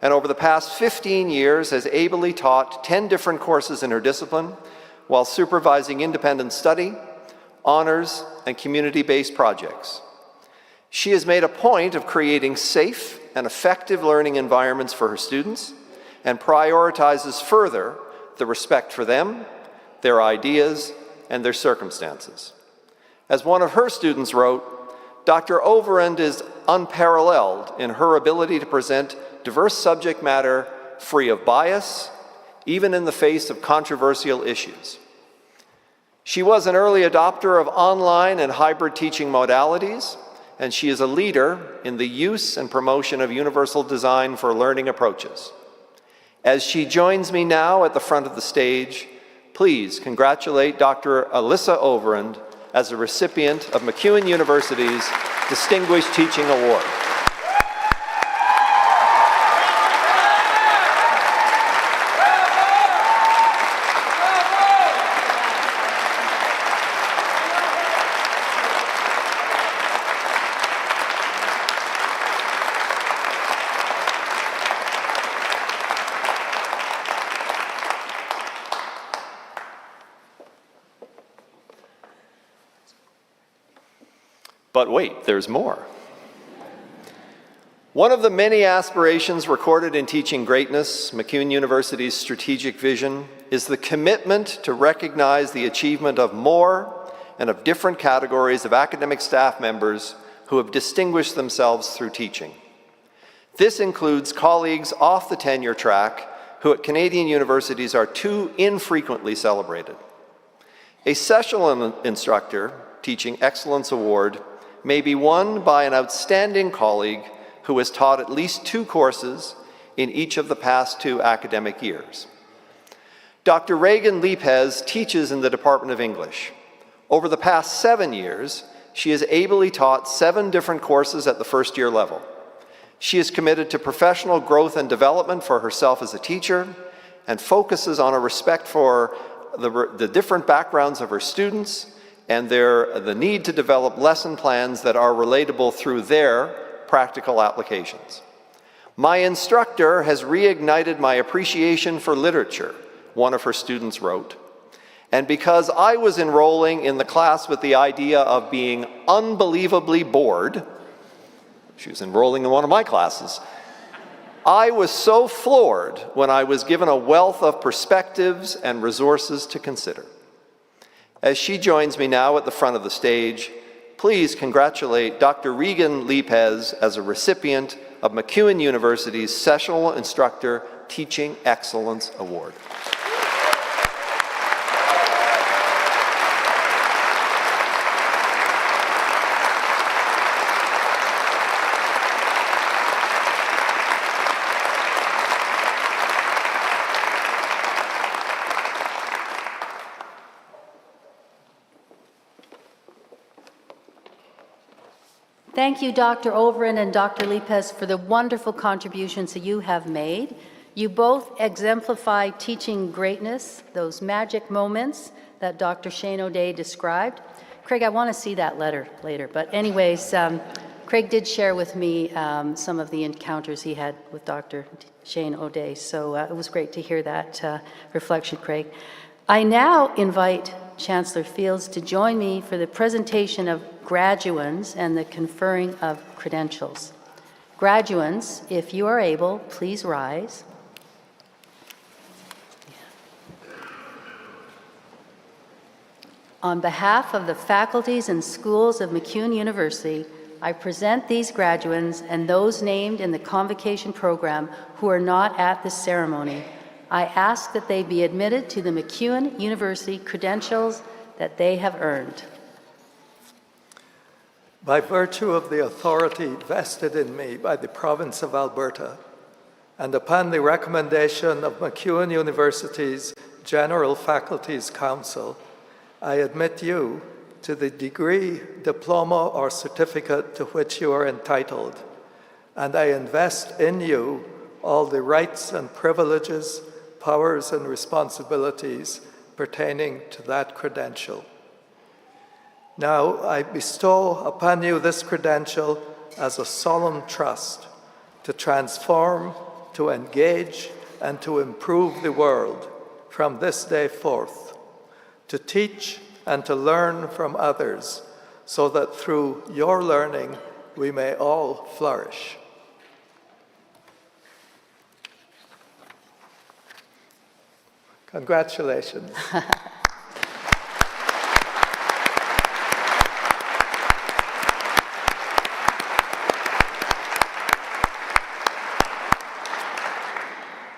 and over the past 15 years has ably taught 10 different courses in her discipline while supervising independent study, honors, and community-based projects. She has made a point of creating safe and effective learning environments for her students and prioritizes further the respect for them, their ideas, and their circumstances. As one of her students wrote, Dr. Overend is unparalleled in her ability to present diverse subject matter free of bias, even in the face of controversial issues. She was an early adopter of online and hybrid teaching modalities, and she is a leader in the use and promotion of universal design for learning approaches. As she joins me now at the front of the stage, please congratulate Dr. Alyssa Overend as a recipient of MacEwan University's Distinguished Teaching Award. But wait, there's more. One of the many aspirations recorded in Teaching Greatness, MacEwan University's strategic vision, is the commitment to recognize the achievement of more and of different categories of academic staff members who have distinguished themselves through teaching. This includes colleagues off the tenure track who at Canadian universities are too infrequently celebrated. A sessional instructor teaching Excellence Award may be won by an outstanding colleague who has taught at least 2 courses in each of the past 2 academic years. Dr. Reagan Liepez teaches in the Department of English. Over the past 7 years, she has ably taught 7 different courses at the first-year level. She is committed to professional growth and development for herself as a teacher and focuses on a respect for the different backgrounds of her students and the need to develop lesson plans that are relatable through their practical applications. My instructor has reignited my appreciation for literature, one of her students wrote. And because I was enrolling in the class with the idea of being unbelievably bored, she was enrolling in one of my classes, I was so floored when I was given a wealth of perspectives and resources to consider. As she joins me now at the front of the stage, please congratulate Dr. Regan Lipez as a recipient of MacEwan University's Sessional Instructor Teaching Excellence Award. Thank you, Dr. Overend and Dr. Lipez, for the wonderful contributions that you have made. You both exemplify teaching greatness, those magic moments that Dr. Shane O'Day described. Craig, I want to see that letter later. But anyways, Craig did share with me some of the encounters he had with Dr. Shane O'Day. So it was great to hear that reflection, Craig. I now invite Chancellor Fields to join me for the presentation of graduands and the conferring of credentials. Graduands, if you are able, please rise. On behalf of the faculties and schools of MacEwan University, I present these graduands and those named in the Convocation program who are not at this ceremony. I ask that they be admitted to the MacEwan University credentials that they have earned. By virtue of the authority vested in me by the Province of Alberta, and upon the recommendation of MacEwan University's General Faculties Council, I admit you to the degree, diploma, or certificate to which you are entitled, and I invest in you all the rights and privileges, powers and responsibilities pertaining to that credential. Now I bestow upon you this credential as a solemn trust to transform, to engage, and to improve the world from this day forth, to teach and to learn from others, so that through your learning we may all flourish. Congratulations.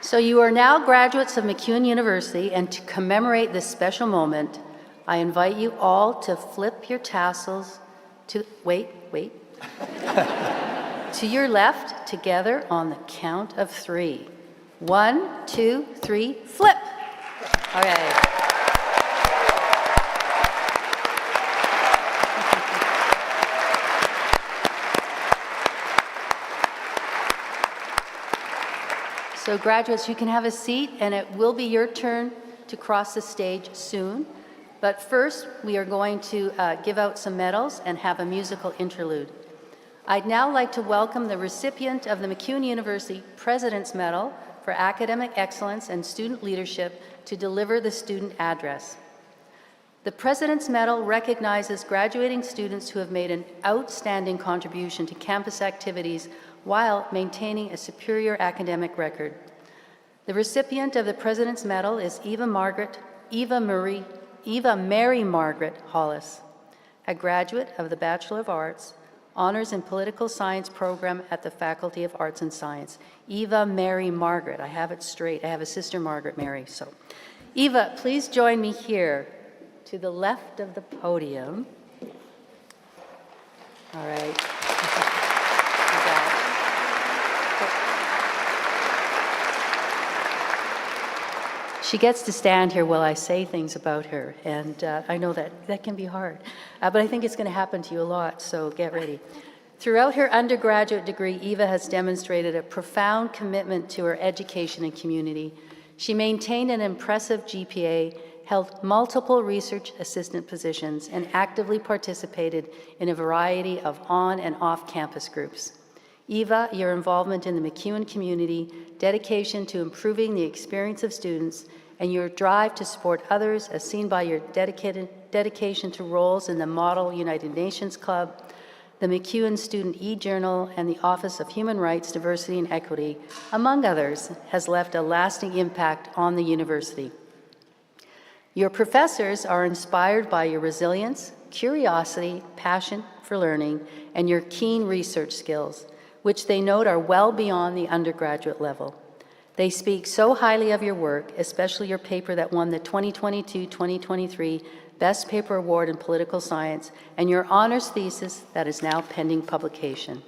So you are now graduates of MacEwan University, and to commemorate this special moment, I invite you all to flip your tassels to, wait, to your left together on the count of 3. 1, 2, 3, flip. All right. So graduates, you can have a seat, and it will be your turn to cross the stage soon. But first, we are going to give out some medals and have a musical interlude. I'd now like to welcome the recipient of the MacEwan University President's Medal for Academic Excellence and Student Leadership to deliver the student address. The President's Medal recognizes graduating students who have made an outstanding contribution to campus activities while maintaining a superior academic record. The recipient of the President's Medal is Eva Mary Margaret Hollis, a graduate of the Bachelor of Arts, Honors in Political Science program at the Faculty of Arts and Science. Eva Mary Margaret, I have it straight. I have a sister Margaret Mary. So, Eva, please join me here to the left of the podium. All right. She gets to stand here while I say things about her, and I know that can be hard. But I think it's going to happen to you a lot, so get ready. Throughout her undergraduate degree, Eva has demonstrated a profound commitment to her education and community. She maintained an impressive GPA, held multiple research assistant positions, and actively participated in a variety of on- and off-campus groups. Eva, your involvement in the MacEwan community, dedication to improving the experience of students, and your drive to support others, as seen by your dedication to roles in the Model United Nations Club, the MacEwan Student e-Journal, and the Office of Human Rights, Diversity, and Equity, among others, has left a lasting impact on the university. Your professors are inspired by your resilience, curiosity, passion for learning, and your keen research skills, which they note are well beyond the undergraduate level. They speak so highly of your work, especially your paper that won the 2022-2023 Best Paper Award in Political Science, and your honors thesis that is now pending publication.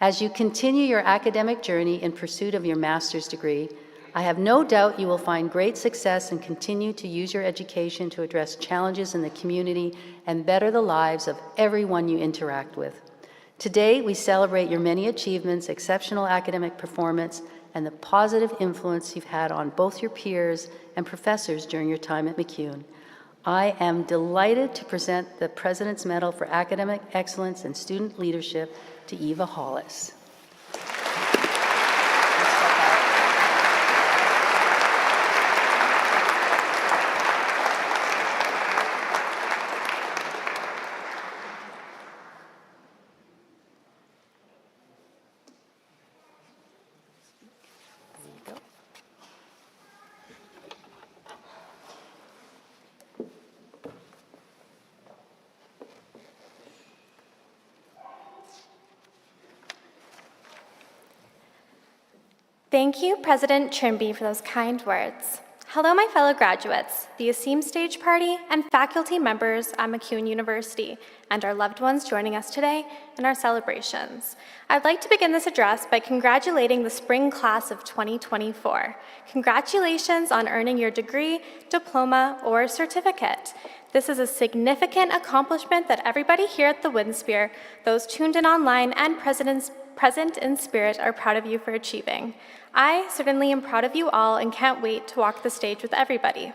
As you continue your academic journey in pursuit of your master's degree, I have no doubt you will find great success and continue to use your education to address challenges in the community and better the lives of everyone you interact with. Today, we celebrate your many achievements, exceptional academic performance, and the positive influence you've had on both your peers and professors during your time at MacEwan. I am delighted to present the President's Medal for Academic Excellence and Student Leadership to Eva Hollis. Thank you, President Trimby, for those kind words. Hello, my fellow graduates, the esteemed stage party, and faculty members at MacEwan University, and our loved ones joining us today in our celebrations. I'd like to begin this address by congratulating the spring class of 2024. Congratulations on earning your degree, diploma, or certificate. This is a significant accomplishment that everybody here at the Windspear, those tuned in online, and present in spirit are proud of you for achieving. I certainly am proud of you all and can't wait to walk the stage with everybody.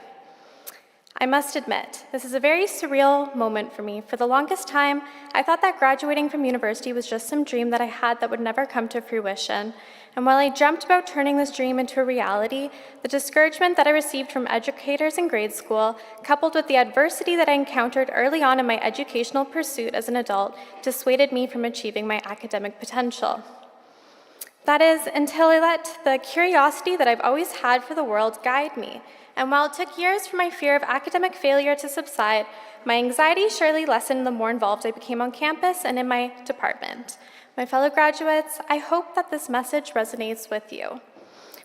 I must admit, this is a very surreal moment for me. For the longest time, I thought that graduating from university was just some dream that I had that would never come to fruition. And while I dreamt about turning this dream into a reality, the discouragement that I received from educators in grade school, coupled with the adversity that I encountered early on in my educational pursuit as an adult, dissuaded me from achieving my academic potential. That is, until I let the curiosity that I've always had for the world guide me. And while it took years for my fear of academic failure to subside, my anxiety surely lessened the more involved I became on campus and in my department. My fellow graduates, I hope that this message resonates with you.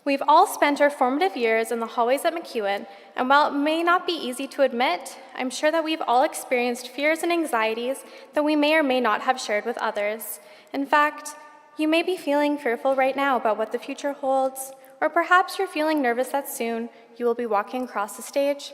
We've all spent our formative years in the hallways at MacEwan, and while it may not be easy to admit, I'm sure that we've all experienced fears and anxieties that we may or may not have shared with others. In fact, you may be feeling fearful right now about what the future holds, or perhaps you're feeling nervous that soon you will be walking across the stage.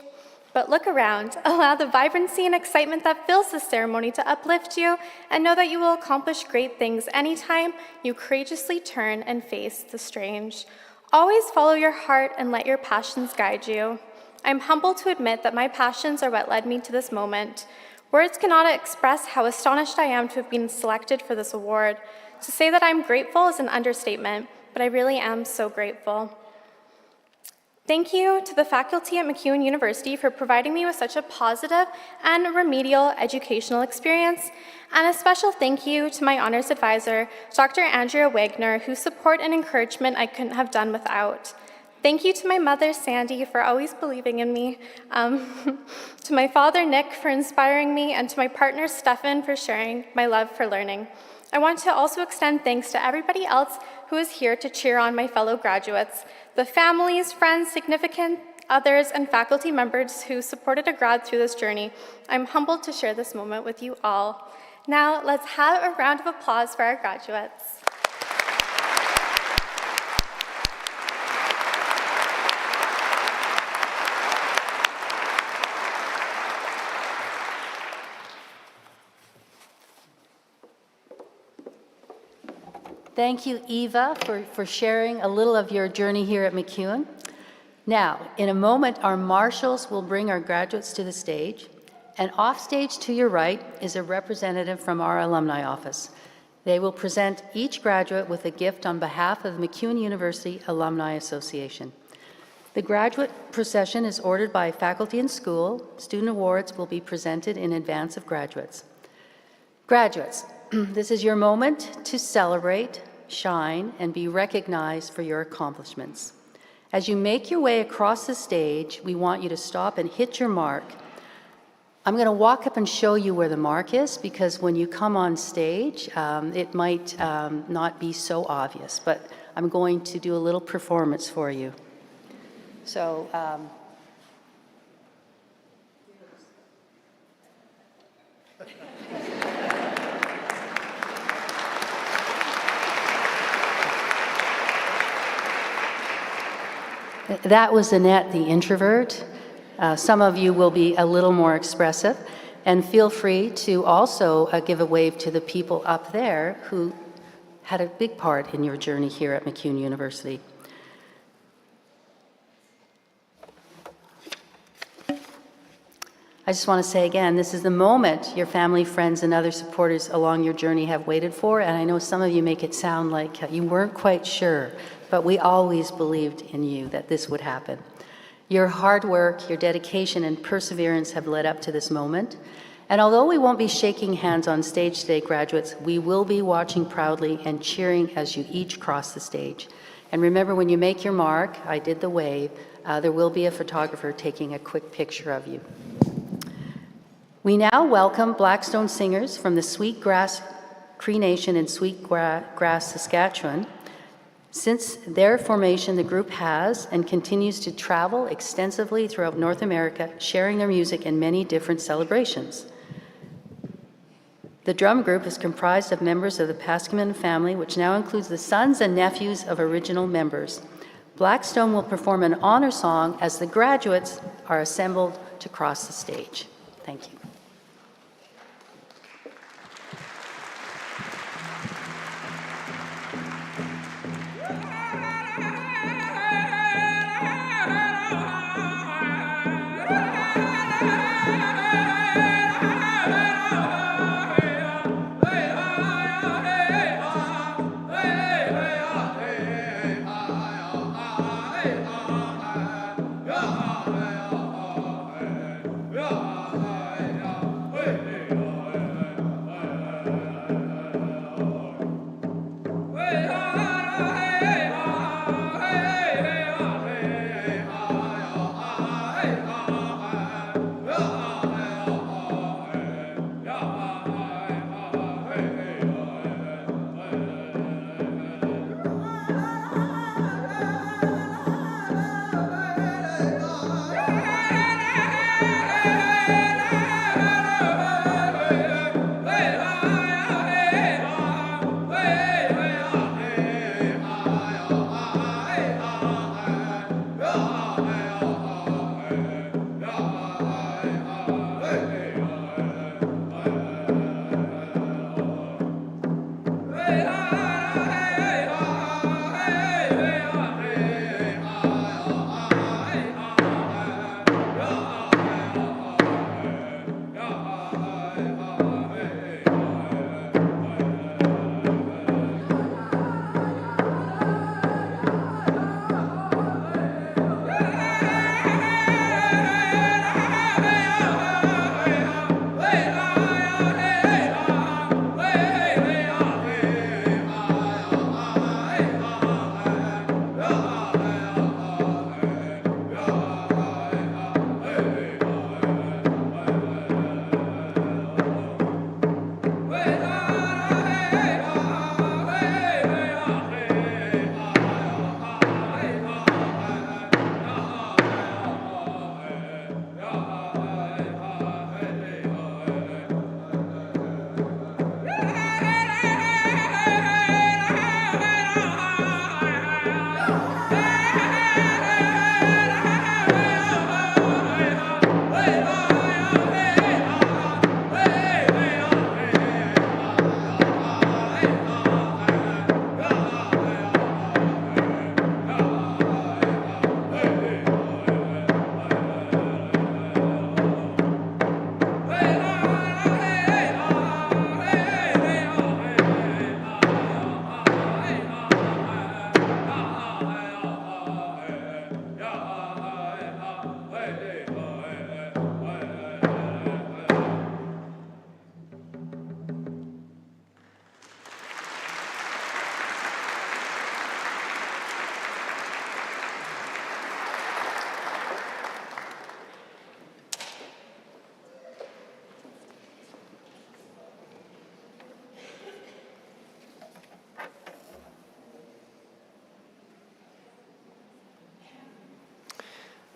But look around, allow the vibrancy and excitement that fills this ceremony to uplift you, and know that you will accomplish great things anytime you courageously turn and face the strange. Always follow your heart and let your passions guide you. I'm humbled to admit that my passions are what led me to this moment. Words cannot express how astonished I am to have been selected for this award. To say that I'm grateful is an understatement, but I really am so grateful. Thank you to the faculty at MacEwan University for providing me with such a positive and remedial educational experience, and a special thank you to my honors advisor, Dr. Andrea Wagner, whose support and encouragement I couldn't have done without. Thank you to my mother, Sandy, for always believing in me, to my father, Nick, for inspiring me, and to my partner, Stefan, for sharing my love for learning. I want to also extend thanks to everybody else who is here to cheer on my fellow graduates, the families, friends, significant others, and faculty members who supported a grad through this journey. I'm humbled to share this moment with you all. Now, let's have a round of applause for our graduates. Thank you, Eva, for sharing a little of your journey here at MacEwan. Now, in a moment, our marshals will bring our graduates to the stage, and off stage to your right is a representative from our alumni office. They will present each graduate with a gift on behalf of the MacEwan University Alumni Association. The graduate procession is ordered by faculty and school. Student awards will be presented in advance of graduates. Graduates, this is your moment to celebrate, shine, and be recognized for your accomplishments. As you make your way across the stage, we want you to stop and hit your mark. I'm going to walk up and show you where the mark is, because when you come on stage, it might not be so obvious, but I'm going to do a little performance for you. So, that was Annette, the introvert. Some of you will be a little more expressive, and feel free to also give a wave to the people up there who had a big part in your journey here at MacEwan University. I just want to say again, this is the moment your family, friends, and other supporters along your journey have waited for, and I know some of you make it sound like you weren't quite sure, but we always believed in you that this would happen. Your hard work, your dedication, and perseverance have led up to this moment. And although we won't be shaking hands on stage today, graduates, we will be watching proudly and cheering as you each cross the stage. And remember, when you make your mark, I did the wave, there will be a photographer taking a quick picture of you. We now welcome Blackstone singers from the Sweetgrass Cree Nation in Sweetgrass, Saskatchewan. Since their formation, the group has and continues to travel extensively throughout North America, sharing their music in many different celebrations. The drum group is comprised of members of the Pascamin family, which now includes the sons and nephews of original members. Blackstone will perform an honor song as the graduates are assembled to cross the stage. Thank you.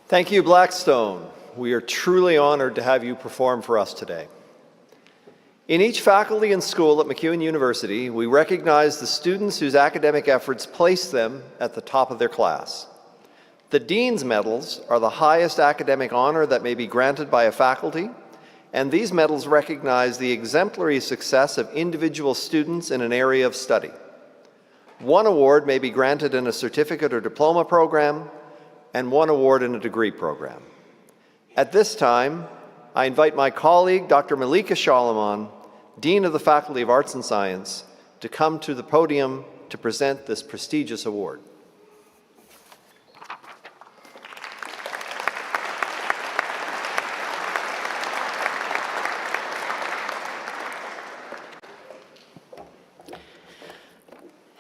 Thank you, Blackstone. We are truly honored to have you perform for us today. In each faculty and school at MacEwan University, we recognize the students whose academic efforts place them at the top of their class. The Dean's Medals are the highest academic honor that may be granted by a faculty, and these medals recognize the exemplary success of individual students in an area of study. One award may be granted in a certificate or diploma program, and one award in a degree program. At this time, I invite my colleague, Dr. Malika Shalaman, Dean of the Faculty of Arts and Science, to come to the podium to present this prestigious award.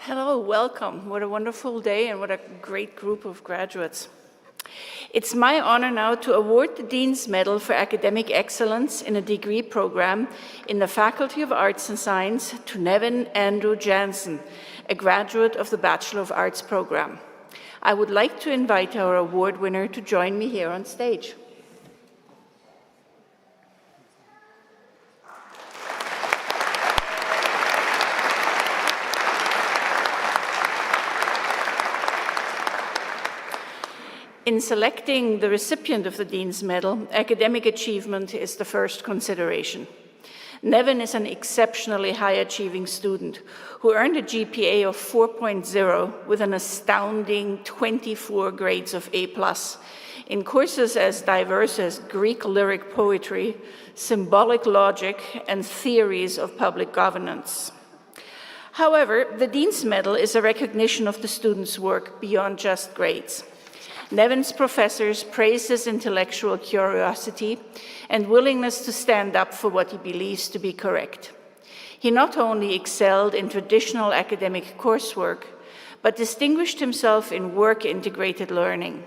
Hello, welcome. What a wonderful day and what a great group of graduates. It's my honor now to award the Dean's Medal for Academic Excellence in a degree program in the Faculty of Arts and Science to Nevin Andrew Jansen, a graduate of the Bachelor of Arts program. I would like to invite our award winner to join me here on stage. In selecting the recipient of the Dean's Medal, academic achievement is the first consideration. Nevin is an exceptionally high-achieving student who earned a GPA of 4.0 with an astounding 24 grades of A+, in courses as diverse as Greek lyric poetry, symbolic logic, and theories of public governance. However, the Dean's Medal is a recognition of the student's work beyond just grades. Nevin's professors praised his intellectual curiosity and willingness to stand up for what he believes to be correct. He not only excelled in traditional academic coursework, but distinguished himself in work-integrated learning.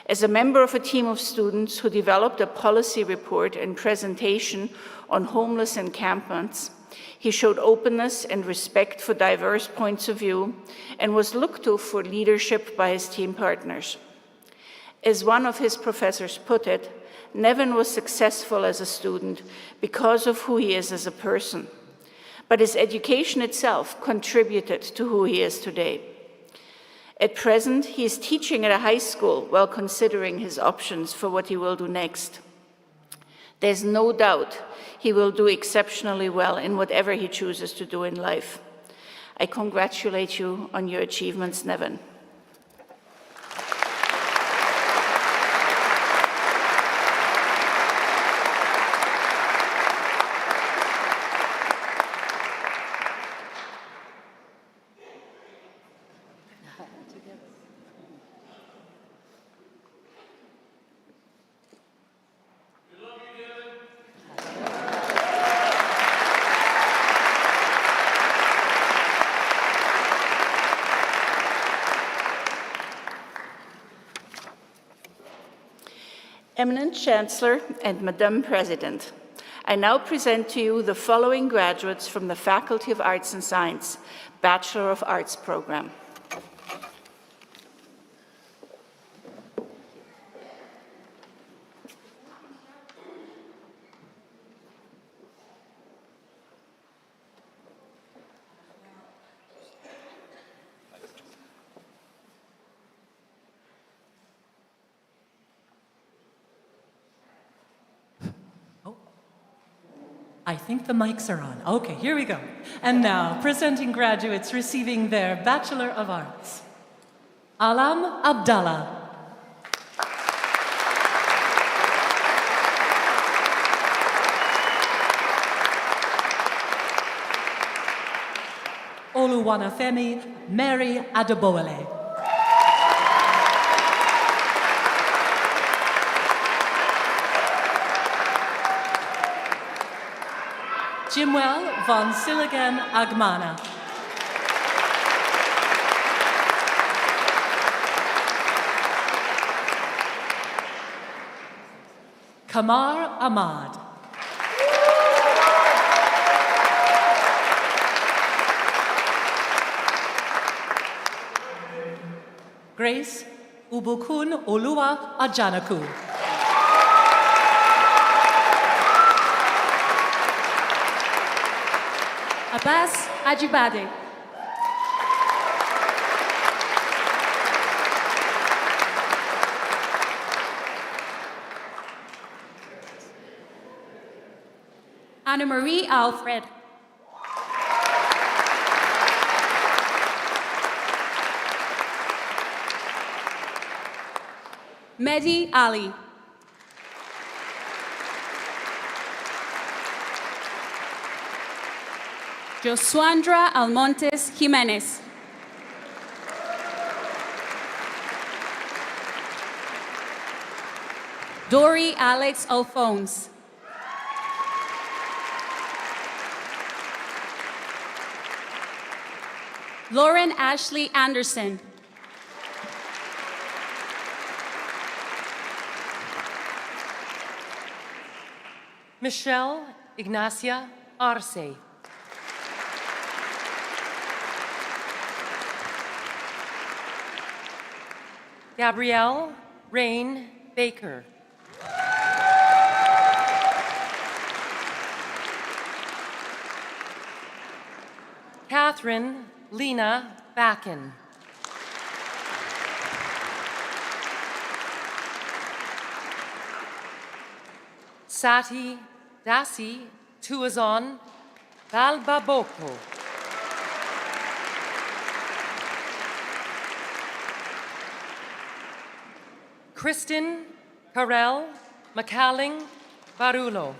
As a member of a team of students who developed a policy report and presentation on homeless encampments, he showed openness and respect for diverse points of view and was looked to for leadership by his team partners. As one of his professors put it, Nevin was successful as a student because of who he is as a person, but his education itself contributed to who he is today. At present, he is teaching at a high school while considering his options for what he will do next. There's no doubt he will do exceptionally well in whatever he chooses to do in life. I congratulate you on your achievements, Nevin. Eminent Chancellor and Madame President, I now present to you the following graduates from the Faculty of Arts and Science, Bachelor of Arts program. I think the mics are on. Okay, here we go. And now, presenting graduates receiving their Bachelor of Arts. Alam Abdallah. Oluwanafemi Mary Adebowale. Jimwell von Silligan Agmana. Kamar Ahmad. Grace Ubukun Olua Ajanaku. Abbas Ajibade. Anna Marie Alfred. Mehdi Ali. Josuandra Almontes Jimenez. Dory Alex Alphonse. Lauren Ashley Anderson. Michelle Ignacia Arce. Gabrielle Rain Baker. Catherine Lena Backen. Sati Dasi Tuazon Balbaboko. Kristen Carell McCalling Barulo.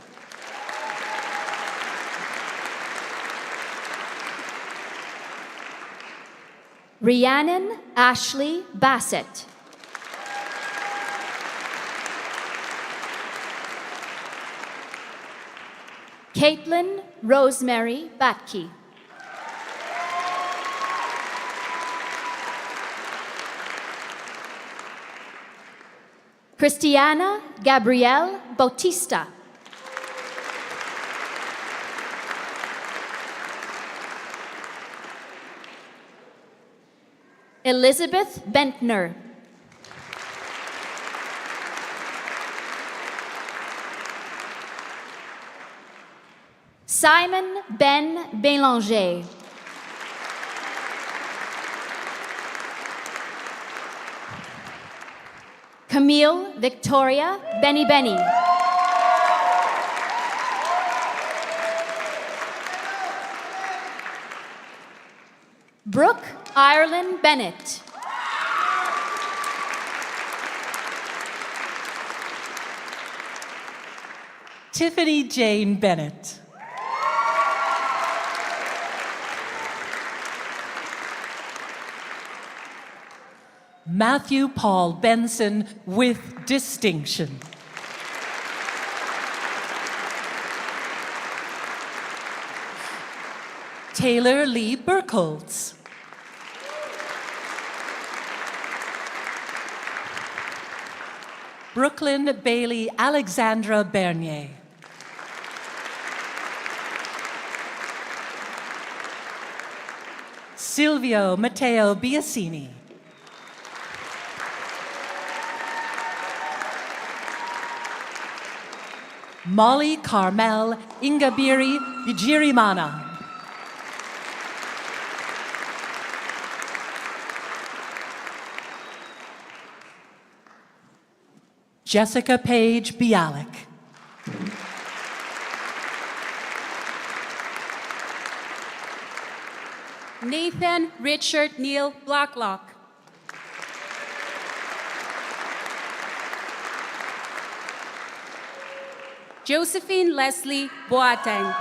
Rhiannon Ashley Bassett. Caitlin Rosemary Batke. Christiana Gabrielle Bautista. Elizabeth Bentner. Simon Ben Bélanger. Camille Victoria Benny Benny. Brooke Ireland Bennett. Tiffany Jane Bennett. Matthew Paul Benson with distinction. Taylor Lee Burkholz. Brooklyn Bailey Alexandra Bernier. Silvio Matteo Biasini. Molly Carmel Ingabiri Bijirimana. Jessica Page Bialik. Nathan Richard Neil Blacklock. Josephine Leslie Boateng.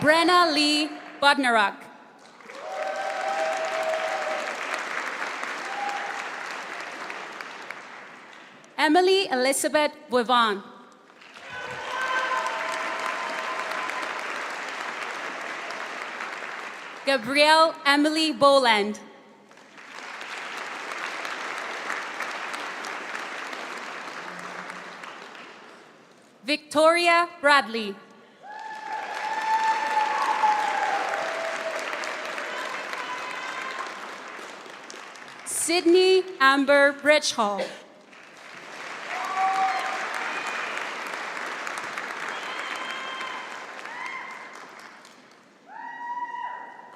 Brenna Lee Bodnarak. Emily Elizabeth Boivin. Gabrielle Emily Boland. Victoria Bradley. Sydney Amber Bridgehall.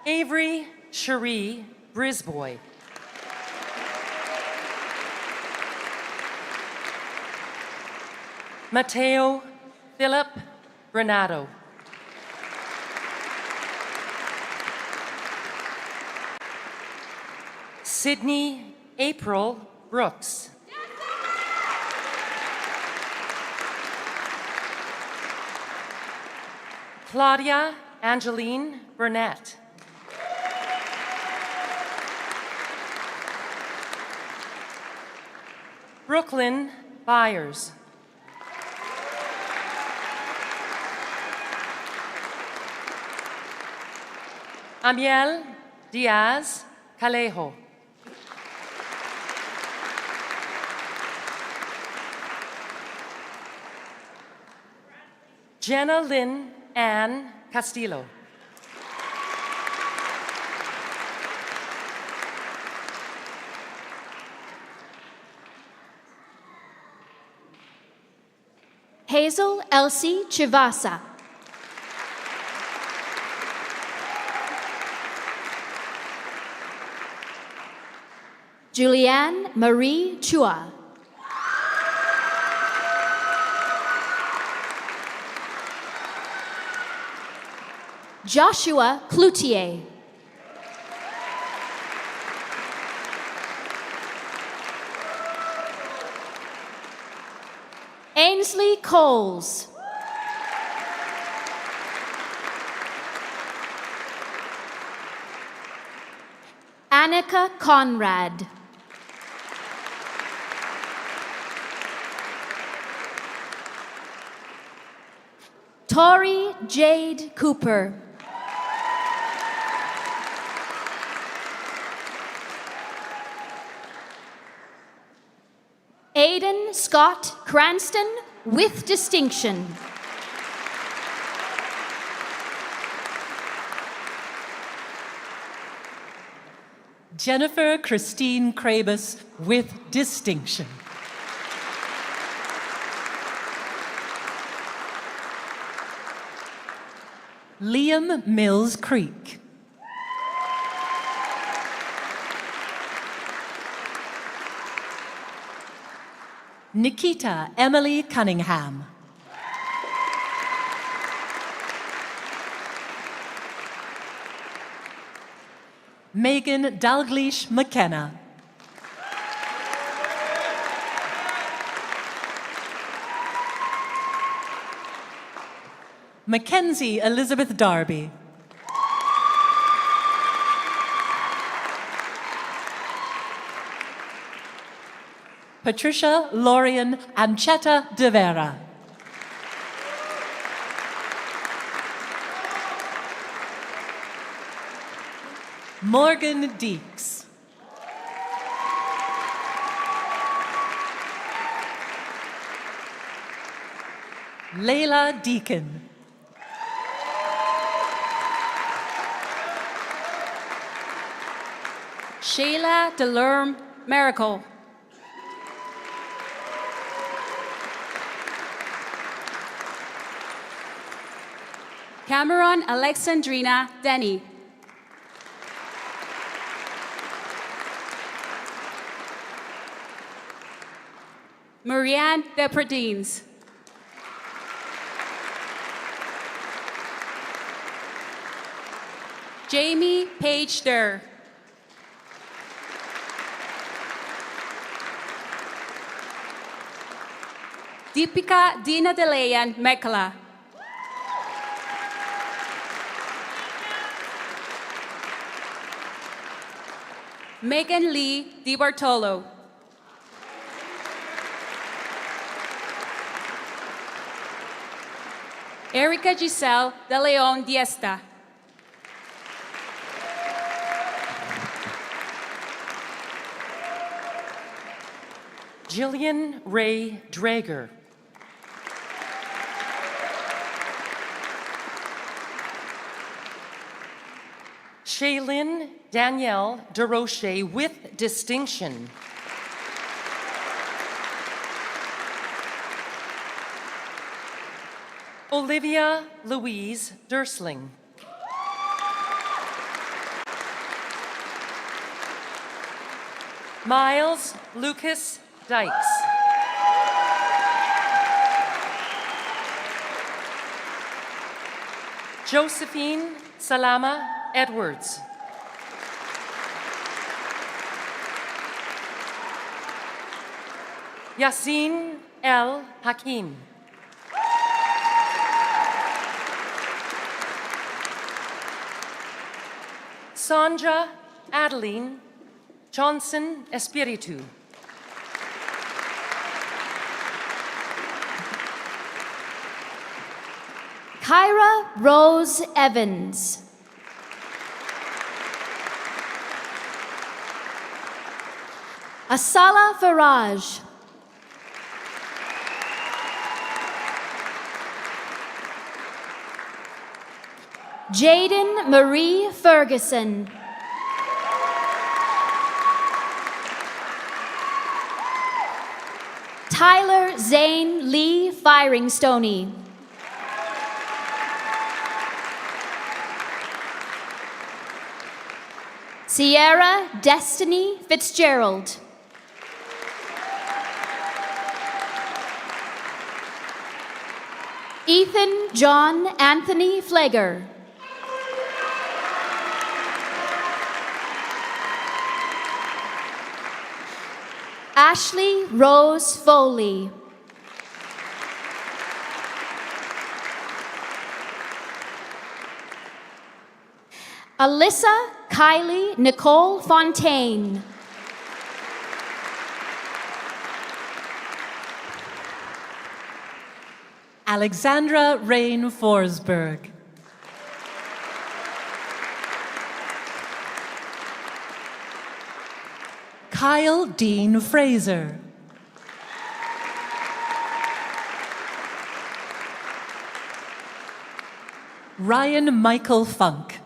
Avery Cherie Brisboy. Mateo Philip Renato. Sydney April Brooks. Claudia Angeline Burnett. Brooklyn Byers. Amiel Diaz Calejo. Jenna Lynn Ann Castillo. Hazel Elsie Chivasa. Julianne Marie Chua. Joshua Cloutier. Ainsley Coles. Annika Conrad. Tori Jade Cooper. Aidan Scott Cranston with distinction. Jennifer Christine Krabus with distinction. Liam Mills Creek. Nikita Emily Cunningham. Megan Dalglish McKenna. Mackenzie Elizabeth Darby. Patricia Lorian Ancheta de Vera. Morgan Deeks. Layla Deacon. Sheila Delorme Miracle. Cameron Alexandrina Denny. Marianne Depredines. Jamie Page Durr. Deepika Dina Delayan Mekala. Megan Lee Di Bartolo. Erica Giselle De Leon Diesta. Jillian Ray Drager. Shaylin Danielle DeRoche with distinction. Olivia Louise Dursling. Miles Lucas Dykes. Josephine Salama Edwards. Yassine El Hakim. Sandra Adeline Johnson Espiritu. Kyra Rose Evans. Asala Faraj. Jaden Marie Ferguson. Tyler Zane Lee Firing-Stoney. Sierra Destiny Fitzgerald. Ethan John Anthony Flegger. Ashley Rose Foley. Alyssa Kylie Nicole Fontaine. Alexandra Rain Forsberg. Kyle Dean Fraser. Ryan Michael Funk.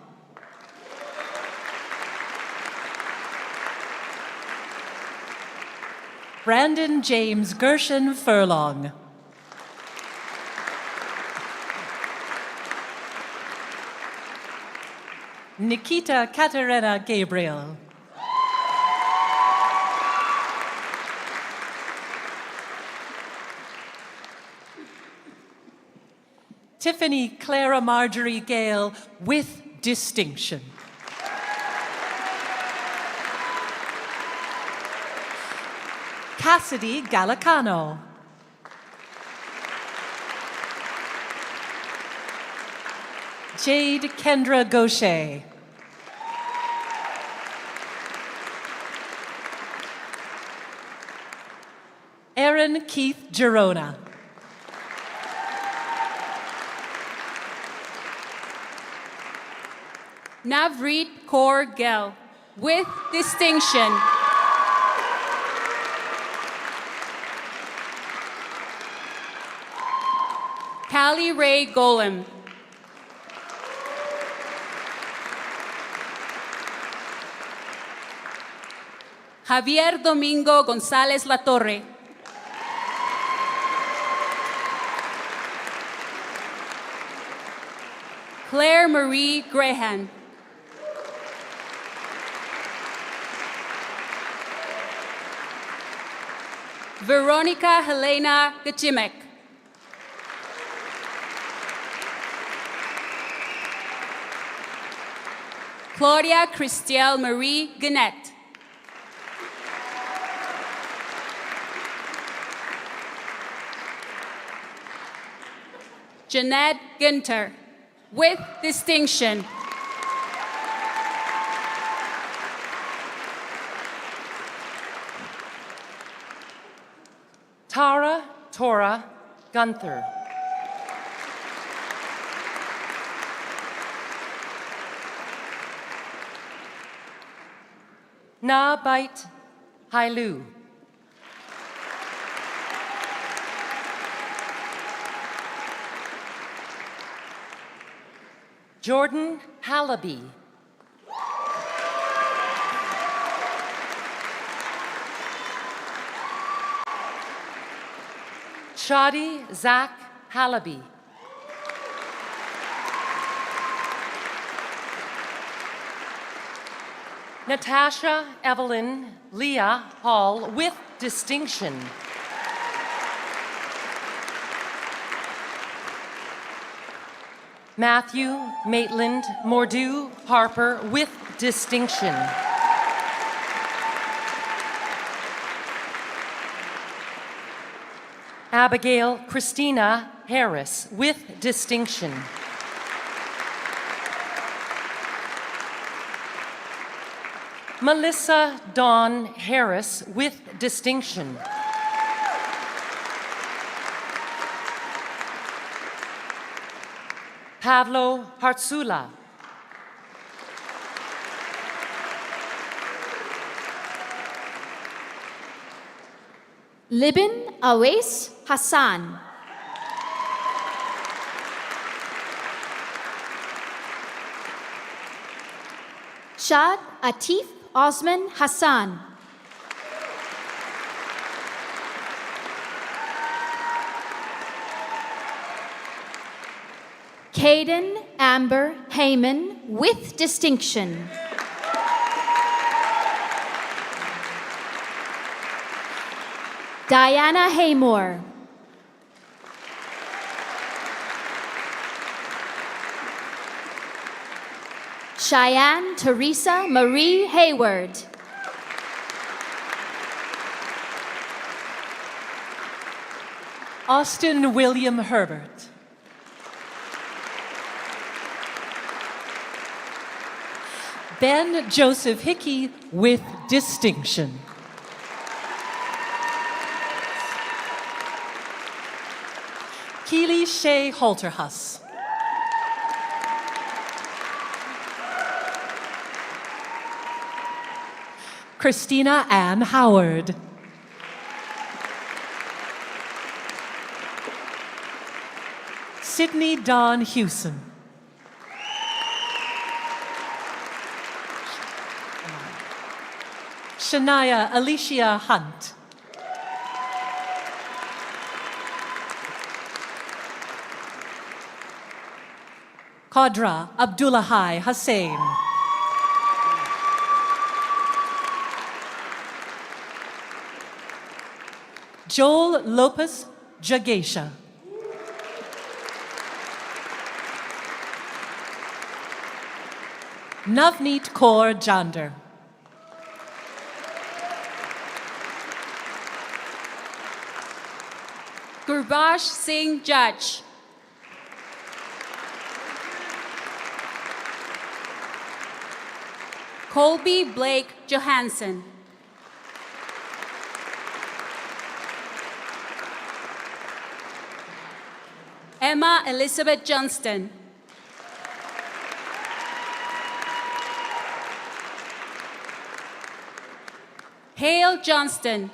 Brandon James Gershon Furlong. Nikita Katerina Gabriel. Tiffany Clara Marjorie Gale with distinction. Cassidy Gallicano. Jade Kendra Gaucher. Aaron Keith Girona. Navreet Kaur Gel with distinction. Callie Ray Golem. Javier Domingo González Latorre. Claire Marie Grehan. Veronica Helena Gachimek. Claudia Christielle Marie Gannett. Jeanette Ginter with distinction. Tara Tora Gunther. Na Bait Hailu. Jordan Hallaby. Shadi Zach Halaby. Natasha Evelyn Leah Hall with distinction. Matthew Maitland Mordew Harper with distinction. Abigail Christina Harris with distinction. Melissa Dawn Harris with distinction. Pavlo Hartsula. Libin Awais Hassan. Shad Atif Osman Hassan. Caden Amber Heyman with distinction. Diana Haymore. Cheyenne Teresa Marie Hayward. Austin William Herbert. Ben Joseph Hickey with distinction. Keely Shea Holterhus. Christina Ann Howard. Sydney Dawn Hewson. Shania Alicia Hunt. Qadra Abdullahi Hussain. Joel Lopez Jagesha. Navneet Kaur Jander. Gurbash Singh Judge. Colby Blake Johansson. Emma Elizabeth Johnston. Hale Johnston.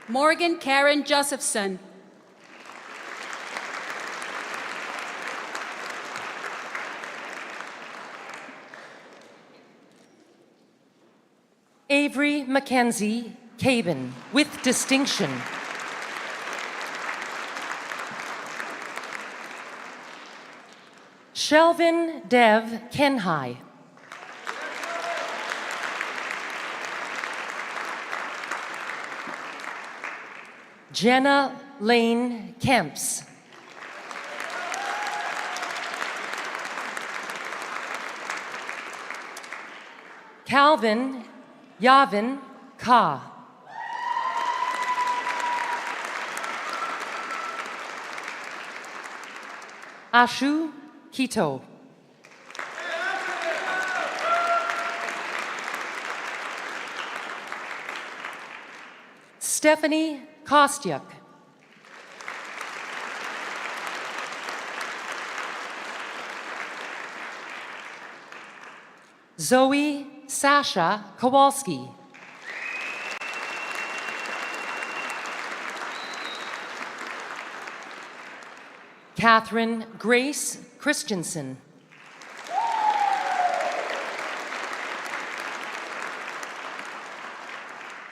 Morgan Karen Josephson. Avery Mackenzie Cabin with distinction. Shelvin Dev Kenhai. Jenna Lane Kemps. Calvin Yavin Ka. Ashu Kito. Stephanie Kostyuk. Zoe Sasha Kowalski. Catherine Grace Christensen.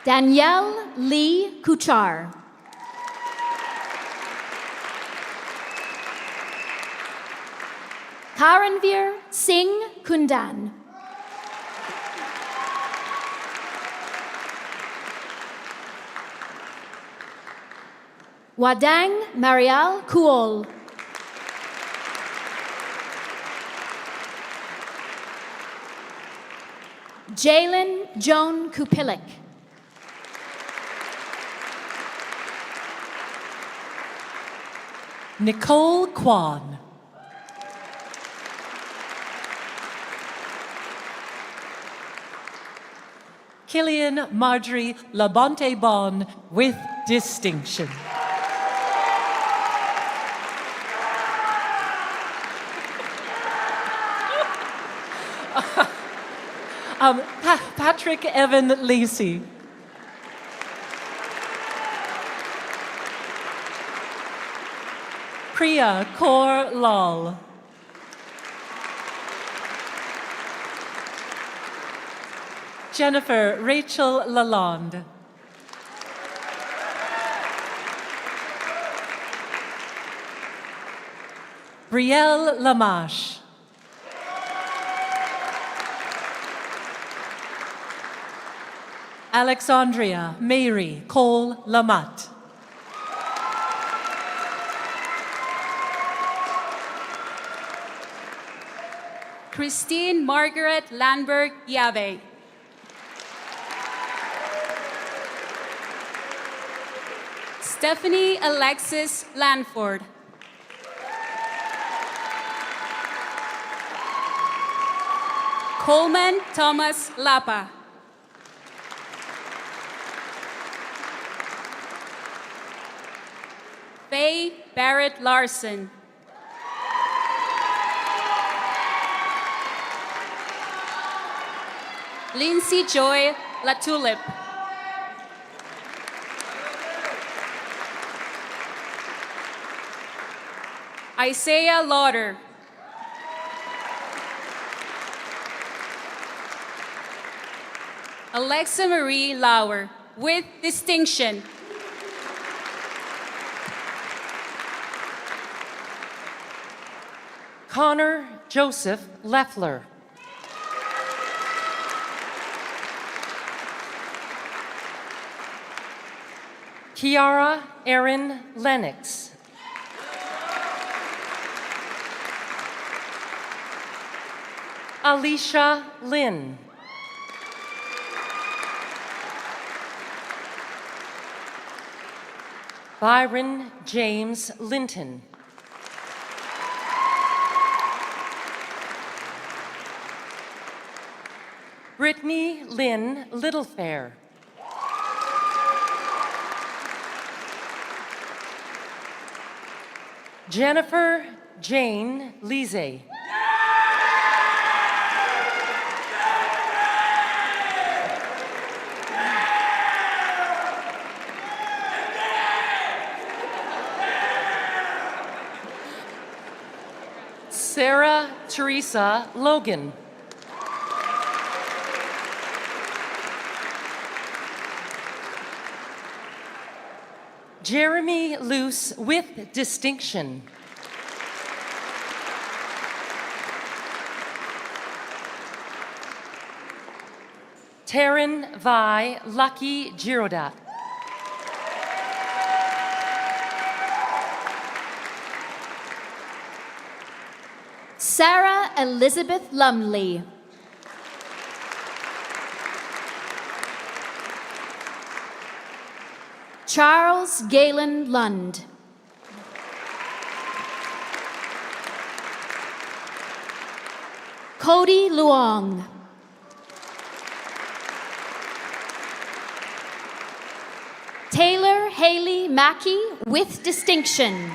Danielle Lee Kuchar. Karanveer Singh Kundan. Wadang Marial Kuol. Jalen Joan Kupilik. Nicole Kwan. Killian Marjorie Labonte Bon with distinction. Patrick Evan Lacey. Priya Kaur Lal. Jennifer Rachel Lalonde. Brielle Lamache. Alexandria Mary Cole Lamat. Christine Margaret Landberg Yave. Stephanie Alexis Lanford. Coleman Thomas Lapa. Faye Barrett Larson. Lindsay Joy Latulip. Isaiah Lauder. Alexa Marie Lauer with distinction. Connor Joseph Leffler. Kiara Erin Lennox. Alicia Lynn. Byron James Linton. Brittany Lynn Littlefair. Jennifer Jane Lise. Sarah Teresa Logan. Jeremy Luce with distinction. Taryn Vi Lucky Girodat. Sarah Elizabeth Lumley. Charles Galen Lund. Cody Luong. Taylor Haley Mackey with distinction.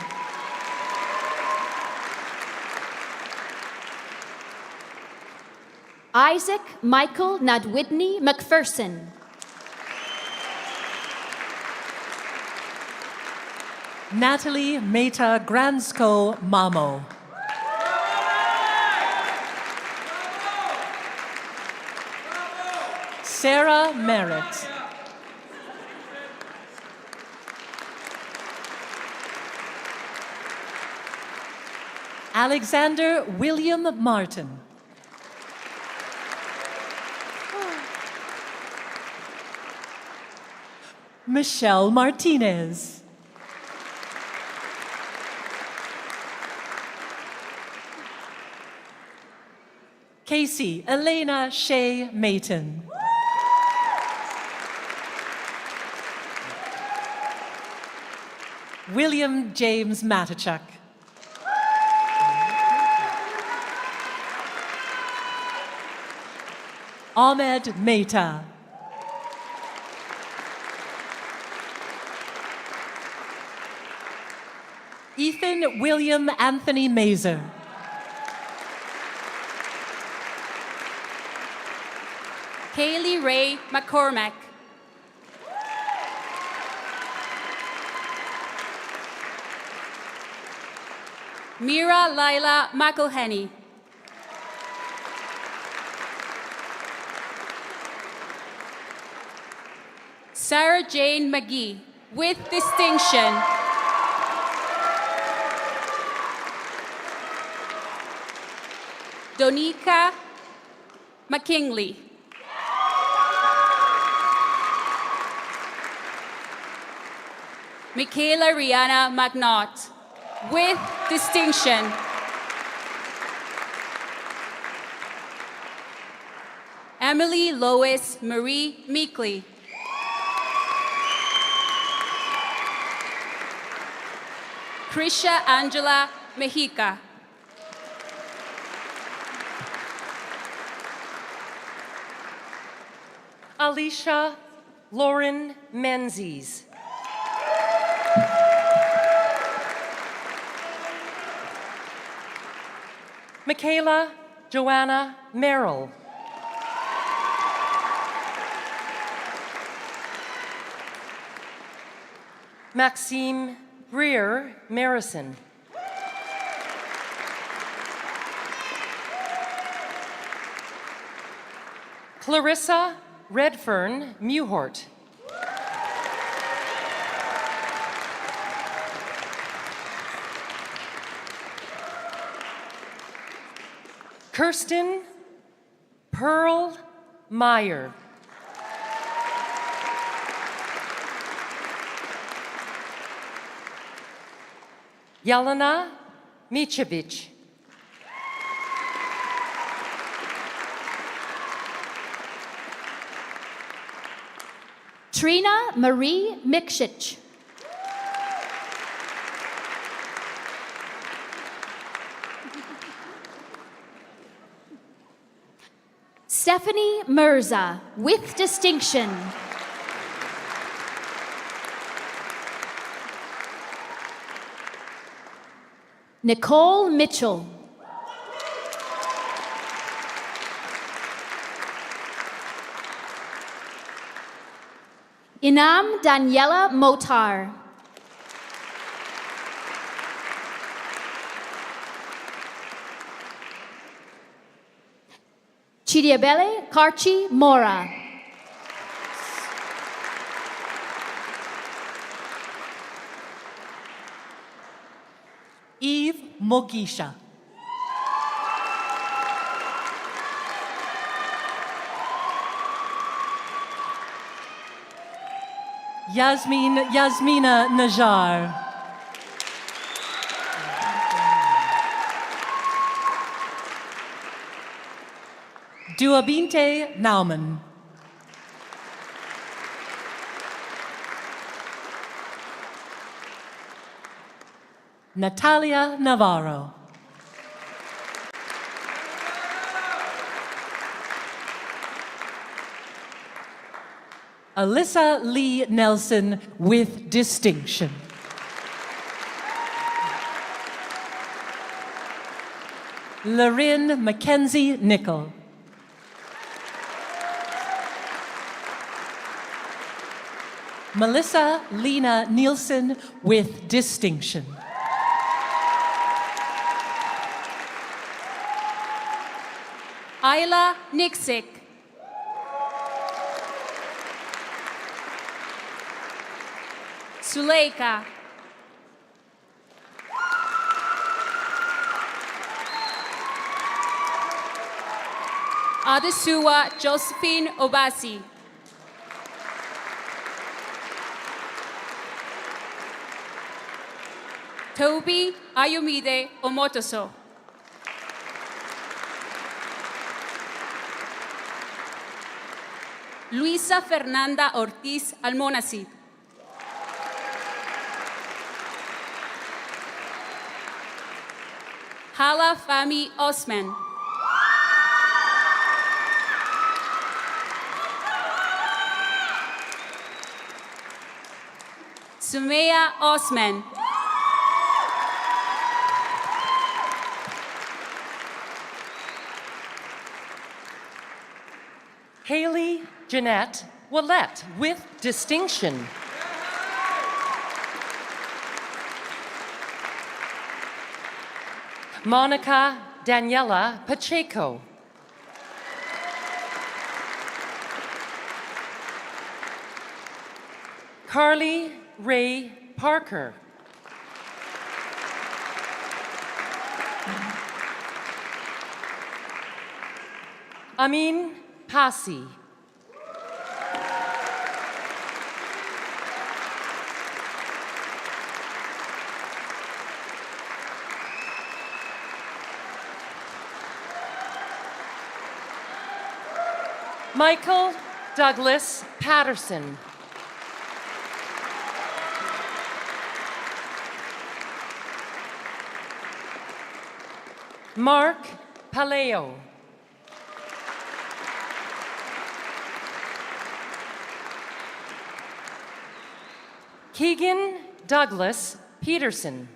Isaac Michael Nadwidney McPherson. Natalie Meta Gransko Mamo. Sarah Merritt. Alexander William Martin. Michelle Martinez. Casey Elena Shea Mayton. William James Matichuk. Ahmed Mehta. Ethan William Anthony Mazer. Kaylee Ray McCormack. Mira Lila McElhenney. Sarah Jane McGee, with distinction. Donika McKinley. Michaela Rihanna McNaught, with distinction. Emily Lois Marie Meekley. Krisha Angela Mejica. Alicia Lauren Menzies. Michaela Joanna Merrill. Maxime Greer Marison. Clarissa Redfern Muhort. Kirsten Pearl Meyer. Yelena Micevic. Trina Marie Mikshich. Stephanie Mirza, with distinction. Nicole Mitchell. Inam Daniela Motar. Chidiabele Karchi Mora. Eve Mogisha. Yasmina Najar. Duabinte Nauman. Natalia Navarro. Alyssa Lee Nelson, with distinction. Loryn Mackenzie Nickel. Melissa Lena Nielsen, with distinction. Ayla Nixick. Suleika. Adesuwa Josephine Obasi. Toby Ayomide Omotoso. Luisa Fernanda Ortiz Almonacid. Hala Fami Osman. Sumaya Osman. Haley Jeanette Willette with distinction. Monica Daniela Pacheco. Carly Ray Parker. Amin Pasi. Michael Douglas Patterson. Mark Paleo. Keegan Douglas Peterson.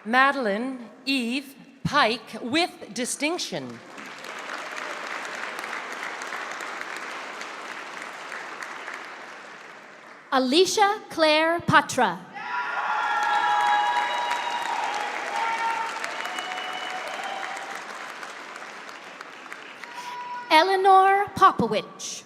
Madeline Eve Pike with distinction. Alicia Claire Patra. Eleanor Popowich.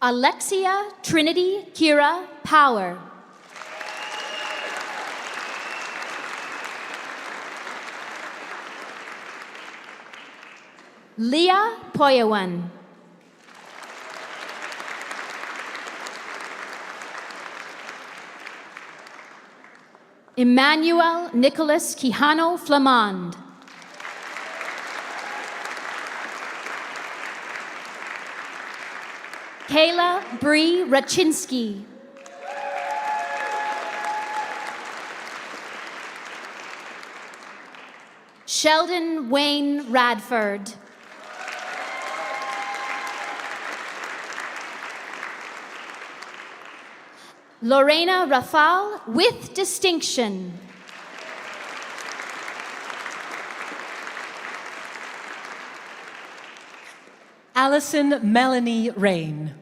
Alexia Trinity Kira Power. Leah Poyawan. Emmanuel Nicholas Quijano Flamand. Kayla Bree Rachinsky. Sheldon Wayne Radford. Lorena Rafal with distinction. Allison Melanie Rain.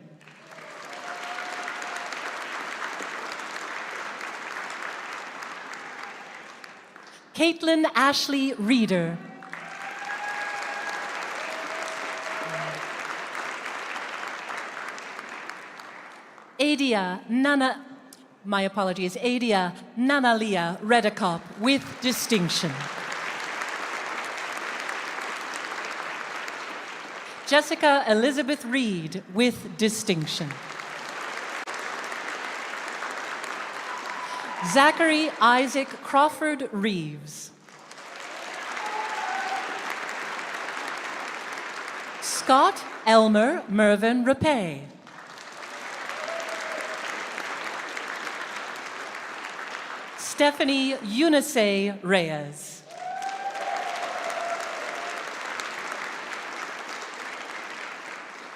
Caitlin Ashley Reeder. Adia Nanalia Redekop with distinction. Jessica Elizabeth Reed with distinction. Zachary Isaac Crawford Reeves. Scott Elmer Mervyn Rapay. Stephanie Eunice Reyes.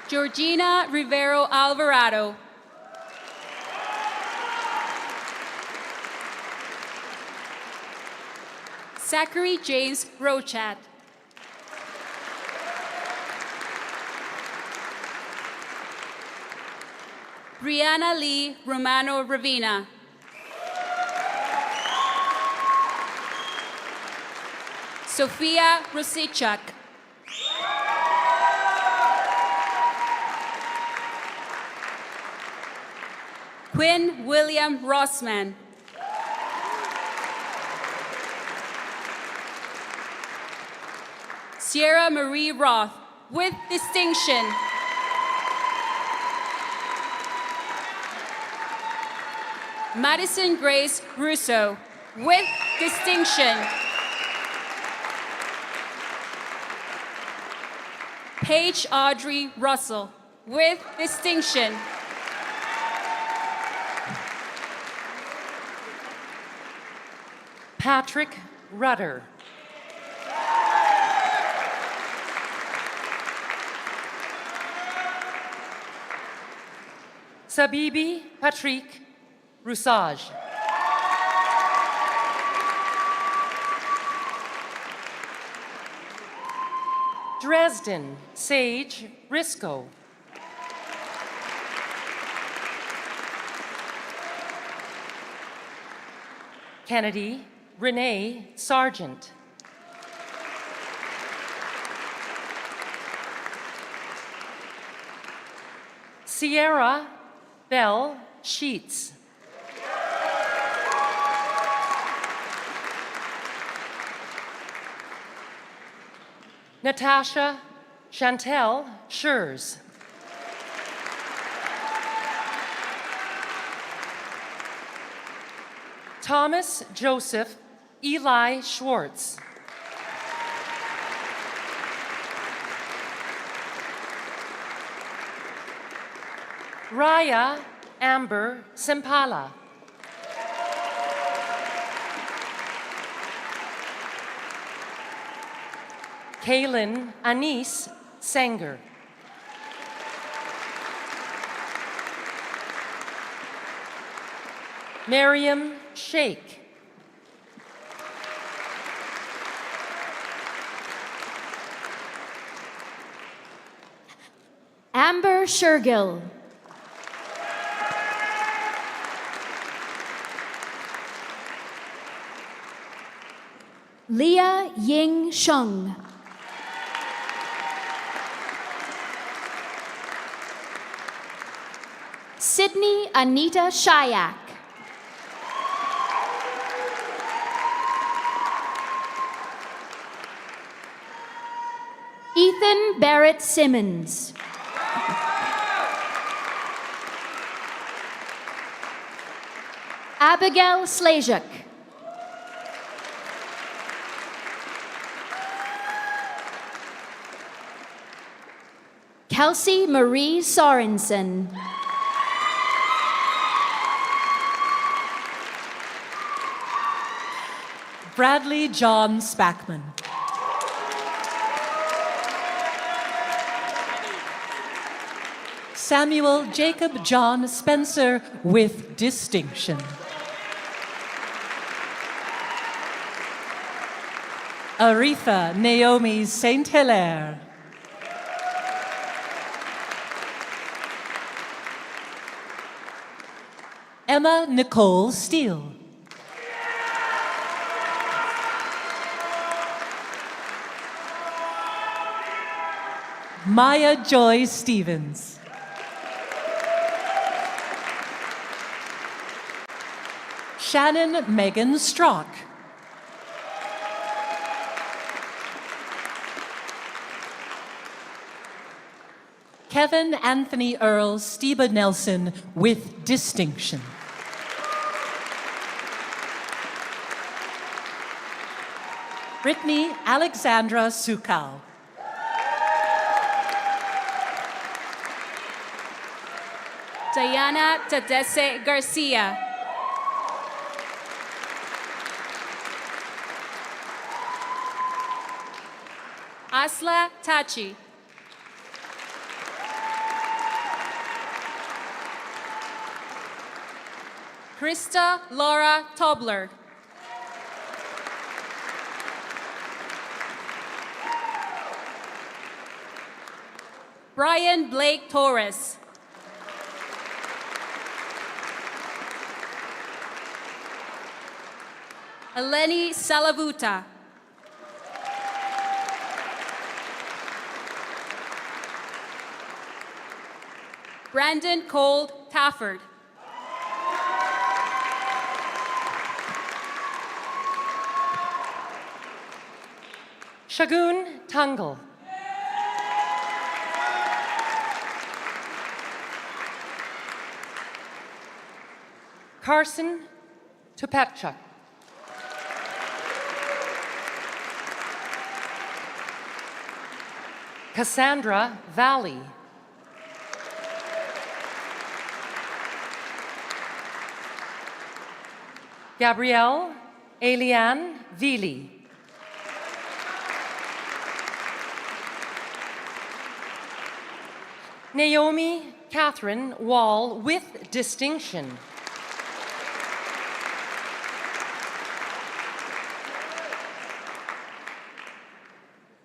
Georgina Rivero Alvarado. Zachary James Rochat. Brianna Lee Romano Ravina. Sofia Rosichak. Quinn William Rossman. Sierra Marie Roth, with distinction. Madison Grace Russo, with distinction. Paige Audrey Russell, with distinction. Patrick Rudder. Sabibi Patrick Roussage. Dresden Sage Risco. Kennedy Renee Sargent. Sierra Bell Sheets. Natasha Chantel Schurz. Thomas Joseph Eli Schwartz. Raya Amber Simpala. Kaylin Anise Sanger. Miriam Sheikh. Amber Shergill. Leah Ying Sheng. Sydney Anita Shayak. Ethan Barrett Simmons. Abigail Slajak. Kelsey Marie Sorensen. Bradley John Spackman. Samuel Jacob John Spencer, with distinction. Aretha Naomi St. Hilaire. Emma Nicole Steele. Maya Joy Stevens. Shannon Megan Strock. Kevin Anthony Earl Steba Nelson, with distinction. Brittany Alexandra Sukal. Diana Tadesse Garcia. Asla Tachi. Krista Laura Tobler. Brian Blake Torres. Eleni Salavuta. Brandon Cole Tafford. Shagun Tungle. Carson Tupetchuk. Cassandra Valley. Gabrielle Eliane Vili. Naomi Catherine Wall with distinction.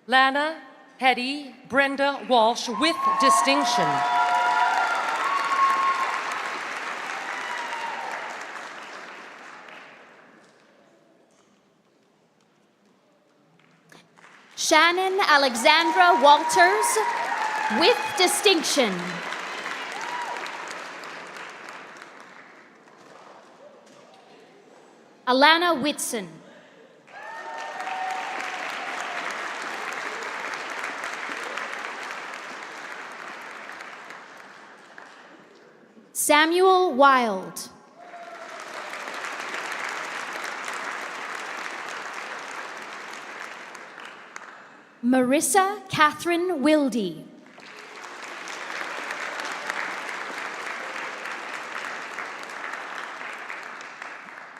Lana Hetty Brenda Walsh with distinction. Shannon Alexandra Walters with distinction. Alana Whitson. Samuel Wild. Marissa Catherine Wilde.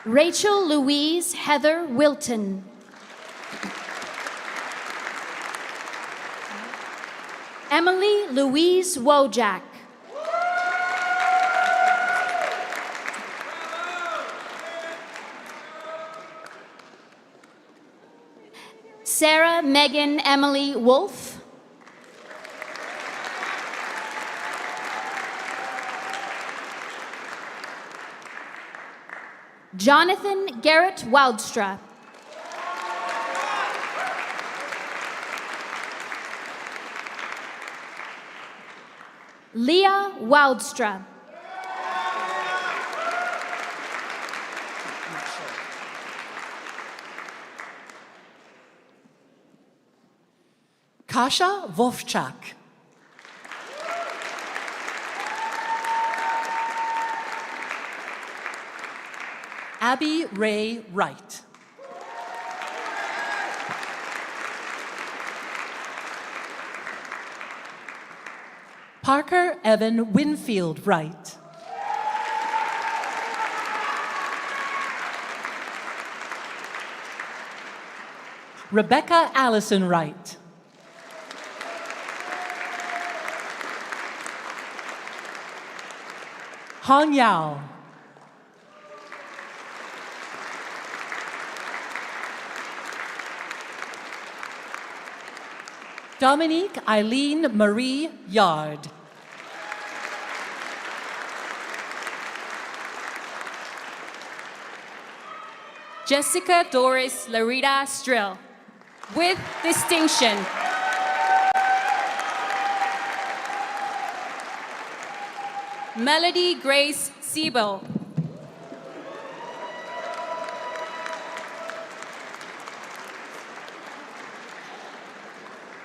Rachel Louise Heather Wilton. Emily Louise Wojak. Sarah Megan Emily Wolf. Jonathan Garrett Wildstra. Leah Wildstra. Kasha Vovchak. Abby Ray Wright. Parker Evan Winfield Wright. Rebecca Allison Wright. Han Yao. Dominique Eileen Marie Yard. Jessica Doris Larita Strill with distinction. Melody Grace Siebel.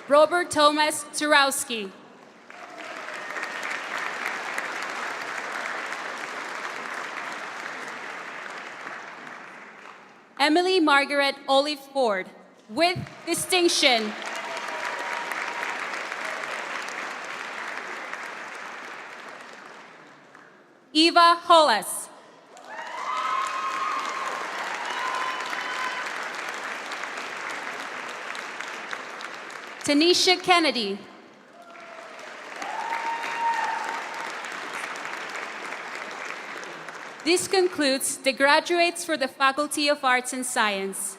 Robert Thomas Turowski. Emily Margaret Olive Ford with distinction. Eva Hollis. Tanisha Kennedy. This concludes the graduates for the Faculty of Arts and Science.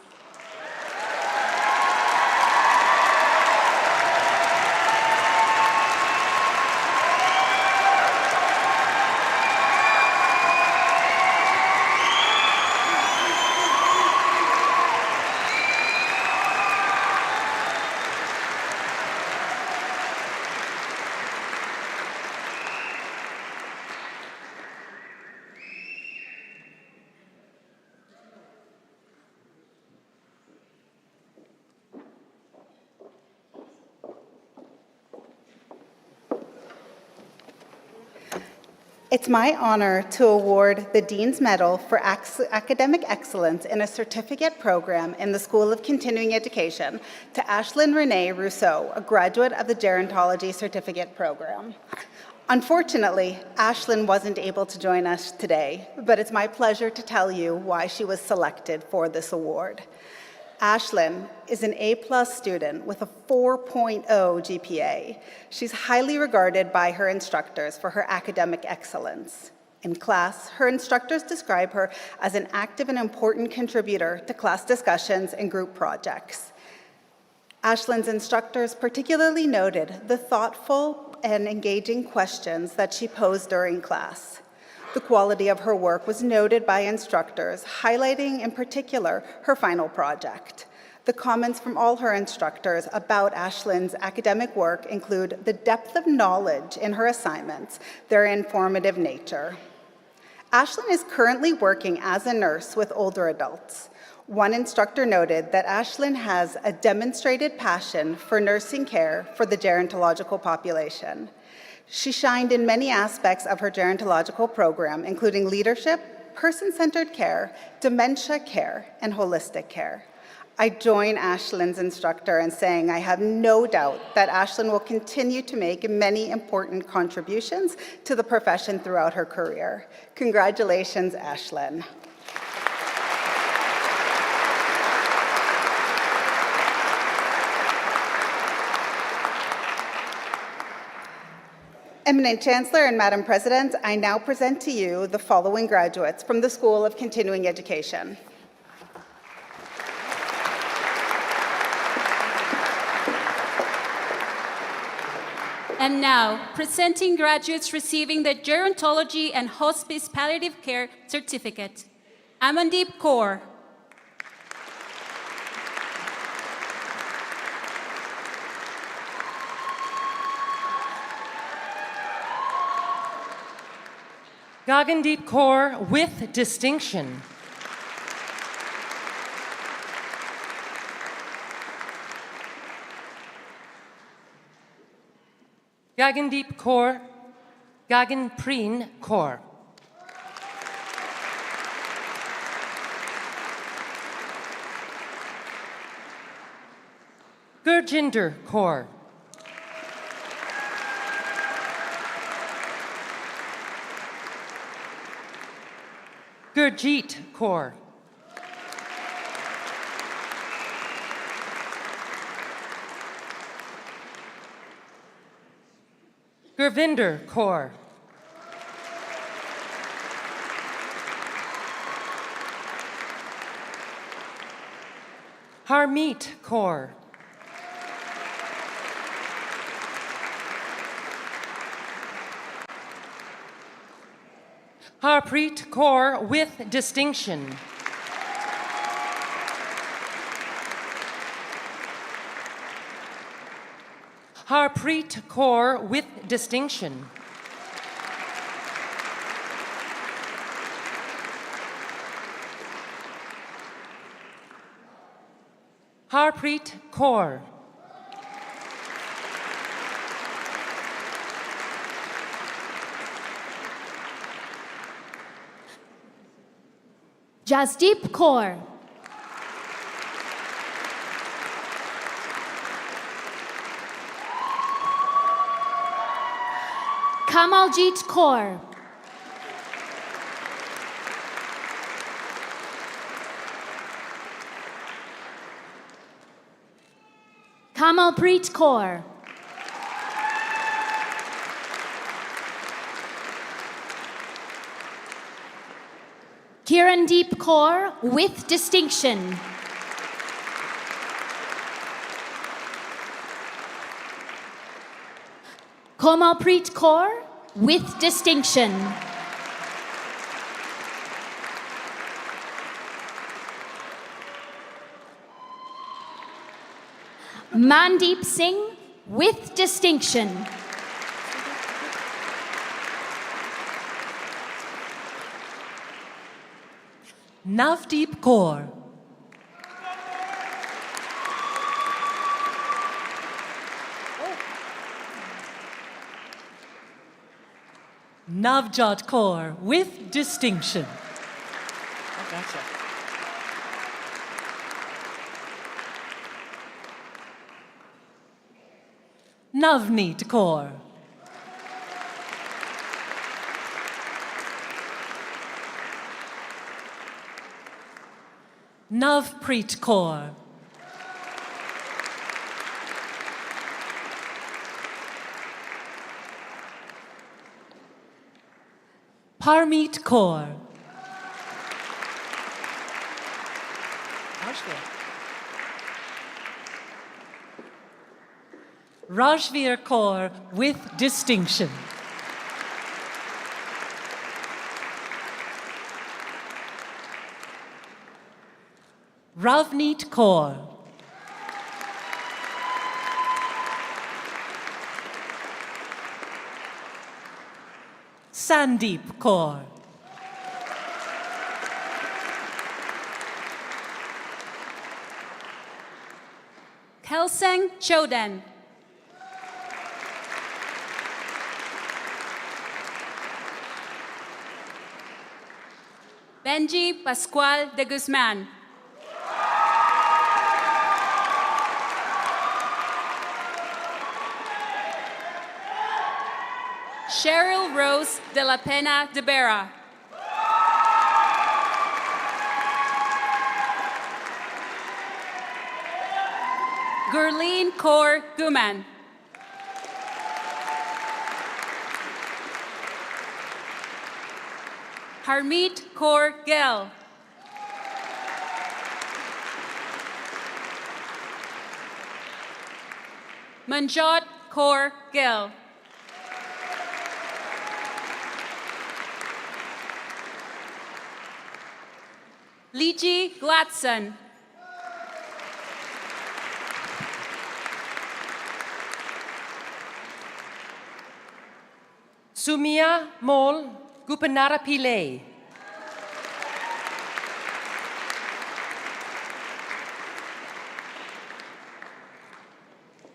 It's my honor to award the Dean's Medal for Academic Excellence in a Certificate Program in the School of Continuing Education to Ashlyn Renee Rousseau, a graduate of the Gerontology Certificate Program. Unfortunately, Ashlyn wasn't able to join us today, but it's my pleasure to tell you why she was selected for this award. Ashlyn is an A+ student with a 4.0 GPA. She's highly regarded by her instructors for her academic excellence. In class, her instructors describe her as an active and important contributor to class discussions and group projects. Ashlyn's instructors particularly noted the thoughtful and engaging questions that she posed during class. The quality of her work was noted by instructors, highlighting in particular her final project. The comments from all her instructors about Ashlyn's academic work include the depth of knowledge in her assignments, their informative nature. Ashlyn is currently working as a nurse with older adults. One instructor noted that Ashlyn has a demonstrated passion for nursing care for the gerontological population. She shined in many aspects of her gerontological program, including leadership, person-centered care, dementia care, and holistic care. I join Ashlyn's instructor in saying I have no doubt that Ashlyn will continue to make many important contributions to the profession throughout her career. Congratulations, Ashlyn. Eminent Chancellor and Madam President, I now present to you the following graduates from the School of Continuing Education. And now, presenting graduates receiving the Gerontology and Hospice Palliative Care Certificate. Amandeep Kaur. Gagandeep Kaur with distinction. Gagandeep Kaur, Gaganpreen Kaur. Gurjinder Kaur. Gurjeet Kaur. Gurvinder Kaur. Harmeet Kaur. Harpreet Kaur with distinction. Harpreet Kaur with distinction. Harpreet Kaur. Jasdeep Kaur. Kamaljeet Kaur. Kamalpreet Kaur. Kirandeep Kaur with distinction. Komalpreet Kaur with distinction. Mandeep Singh with distinction. Navdeep Kaur. Navjot Kaur with distinction. Oh, gotcha. Navneet Kaur. Navpreet Kaur. Parmeet Kaur. Rajveer Kaur with distinction. Ravneet Kaur. Sandeep Kaur. Kelsang Chodan. Benji Pascual de Guzman. Cheryl Rose de la Pena de Vera. Gurleen Kaur Guman. Harmeet Kaur Gill. Manjot Kaur Gill. Liji Glatson. Sumia Mol Gupanara Pillay.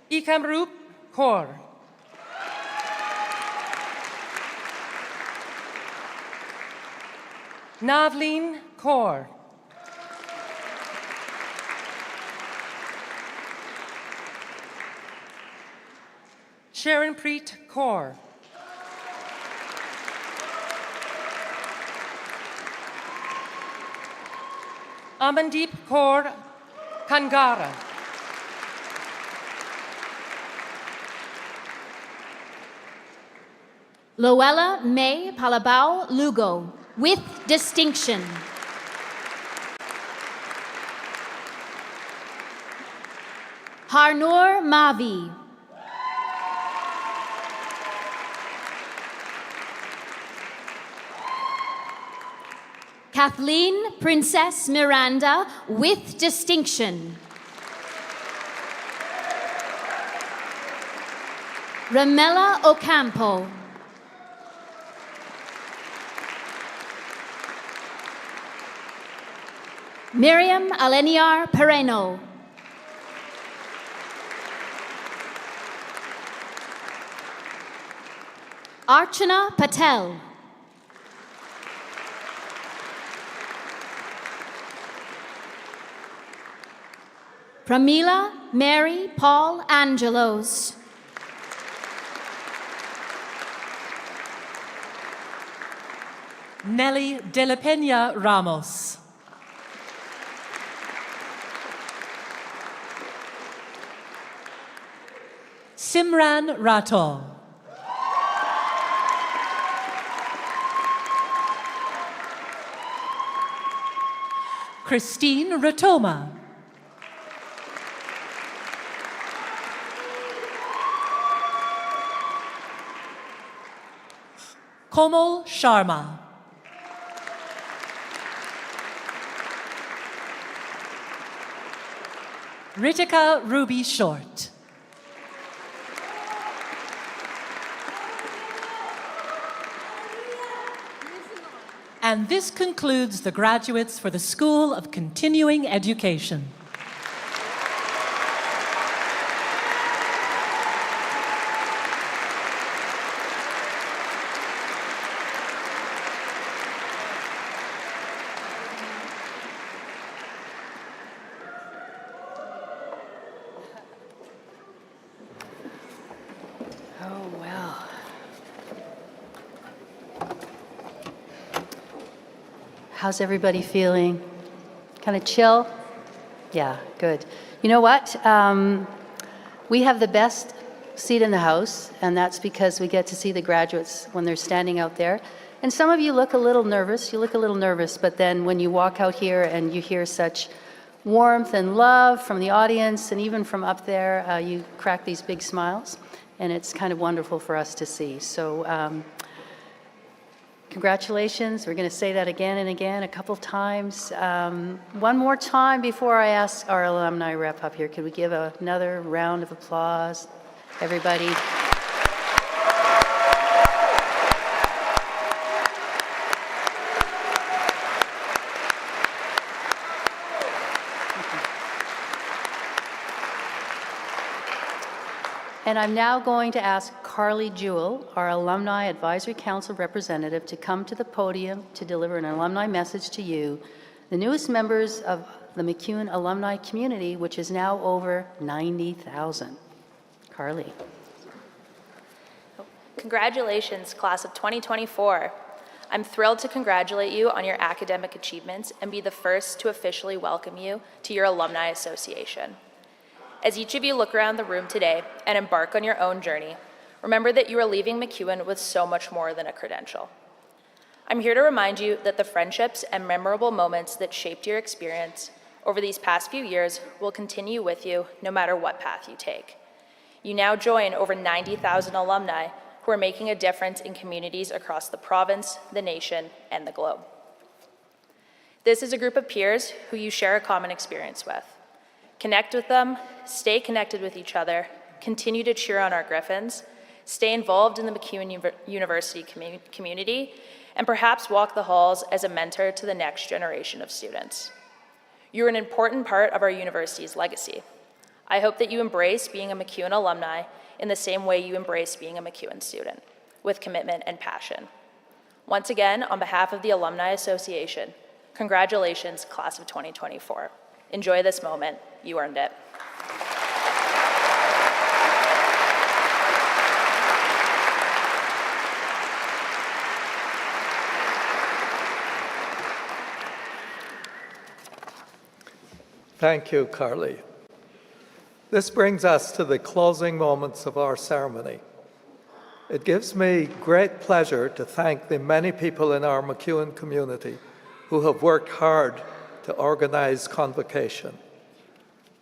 Ikamrup Kaur. Navleen Kaur. Sharonpreet Kaur. Amandeep Kaur Kangara. Loella May Palabao Lugo, with distinction. Harnoor Mavi. Kathleen Princess Miranda, with distinction. Ramela Ocampo. Miriam Aleniar Pereno. Archana Patel. Pramila Mary Paul Angelos. Nelly De La Pena Ramos. Simran Ratol. Christine Ratoma. Komal Sharma. Ritika Ruby Short. And this concludes the graduates for the School of Continuing Education. How's everybody feeling? Kind of chill? Yeah, good. You know what? We have the best seat in the house, and that's because we get to see the graduates when they're standing out there. And some of you look a little nervous. You look a little nervous, but then when you walk out here and you hear such warmth and love from the audience and even from up there, you crack these big smiles, and it's kind of wonderful for us to see. So congratulations. We're going to say that again and again a couple times. One more time before I ask our alumni rep up here, could we give another round of applause, everybody? And I'm now going to ask Carly Jewell, our Alumni Advisory Council representative, to come to the podium to deliver an alumni message to you, the newest members of the MacEwan alumni community, which is now over 90,000. Carly. Congratulations, class of 2024. I'm thrilled to congratulate you on your academic achievements and be the first to officially welcome you to your Alumni Association. As each of you look around the room today and embark on your own journey, remember that you are leaving MacEwan with so much more than a credential. I'm here to remind you that the friendships and memorable moments that shaped your experience over these past few years will continue with you no matter what path you take. You now join over 90,000 alumni who are making a difference in communities across the province, the nation, and the globe. This is a group of peers who you share a common experience with. Connect with them, stay connected with each other, continue to cheer on our Griffins, stay involved in the MacEwan University community, and perhaps walk the halls as a mentor to the next generation of students. You're an important part of our university's legacy. I hope that you embrace being a MacEwan alumni in the same way you embrace being a MacEwan student, with commitment and passion. Once again, on behalf of the Alumni Association, congratulations, class of 2024. Enjoy this moment. You earned it. Thank you, Carly. This brings us to the closing moments of our ceremony. It gives me great pleasure to thank the many people in our MacEwan community who have worked hard to organize Convocation.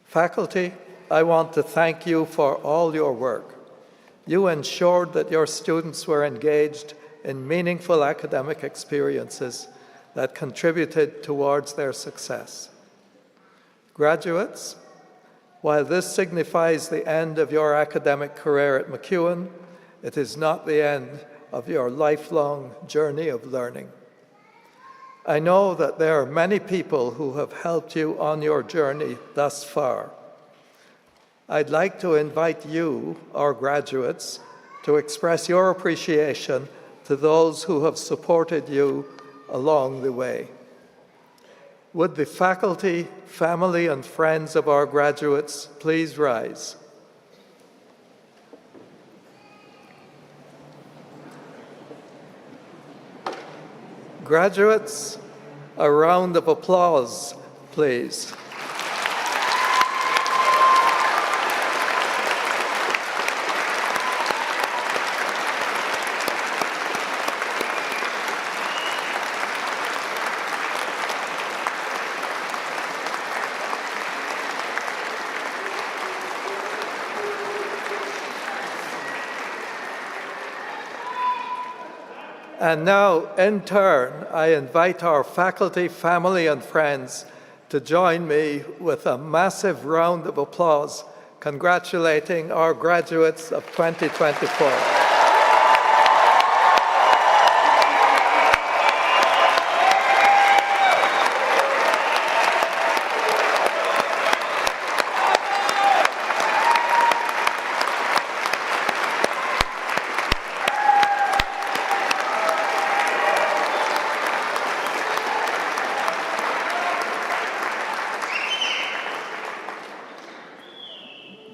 Faculty, I want to thank you for all your work. You ensured that your students were engaged in meaningful academic experiences that contributed towards their success. Graduates, while this signifies the end of your academic career at MacEwan, it is not the end of your lifelong journey of learning. I know that there are many people who have helped you on your journey thus far. I'd like to invite you, our graduates, to express your appreciation to those who have supported you along the way. Would the faculty, family, and friends of our graduates please rise? Graduates, a round of applause, please. And now, in turn, I invite our faculty, family, and friends to join me with a massive round of applause congratulating our graduates of 2024.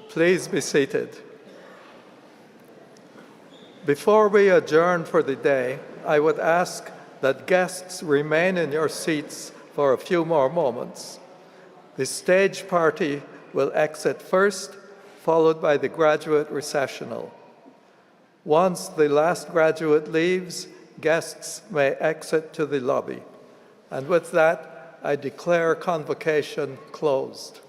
Please be seated. Before we adjourn for the day, I would ask that guests remain in your seats for a few more moments. The stage party will exit first, followed by the graduate recessional. Once the last graduate leaves, guests may exit to the lobby. And with that, I declare Convocation closed.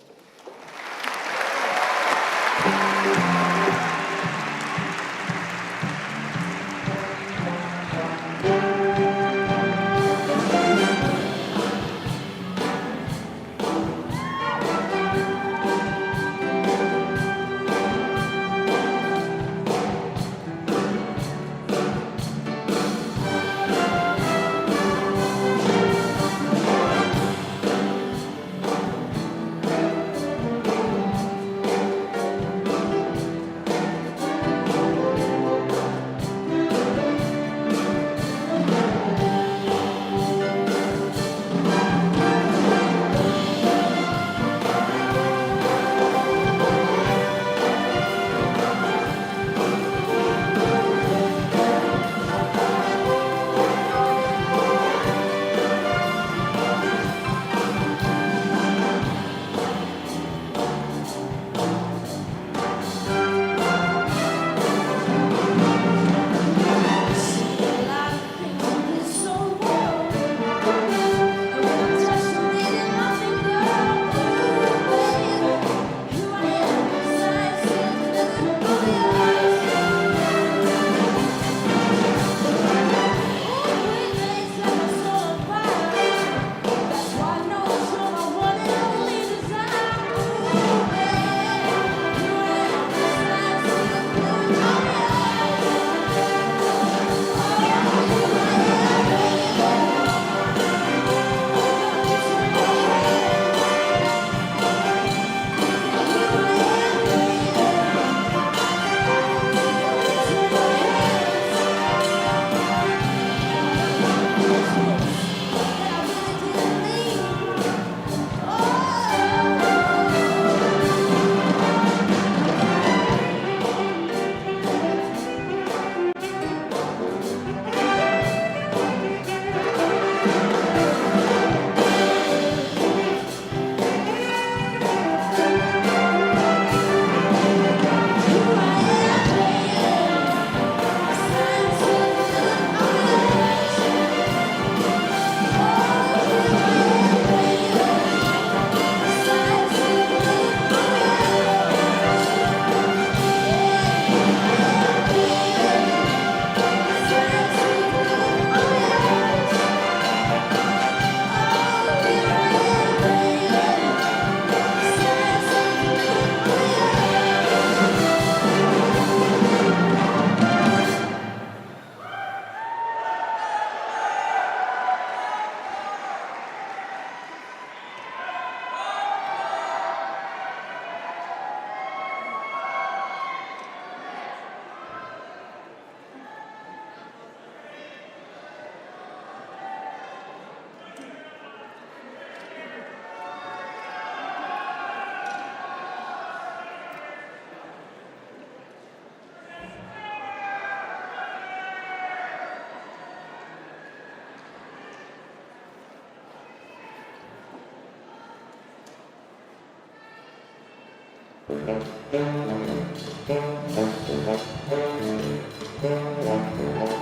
Thank you.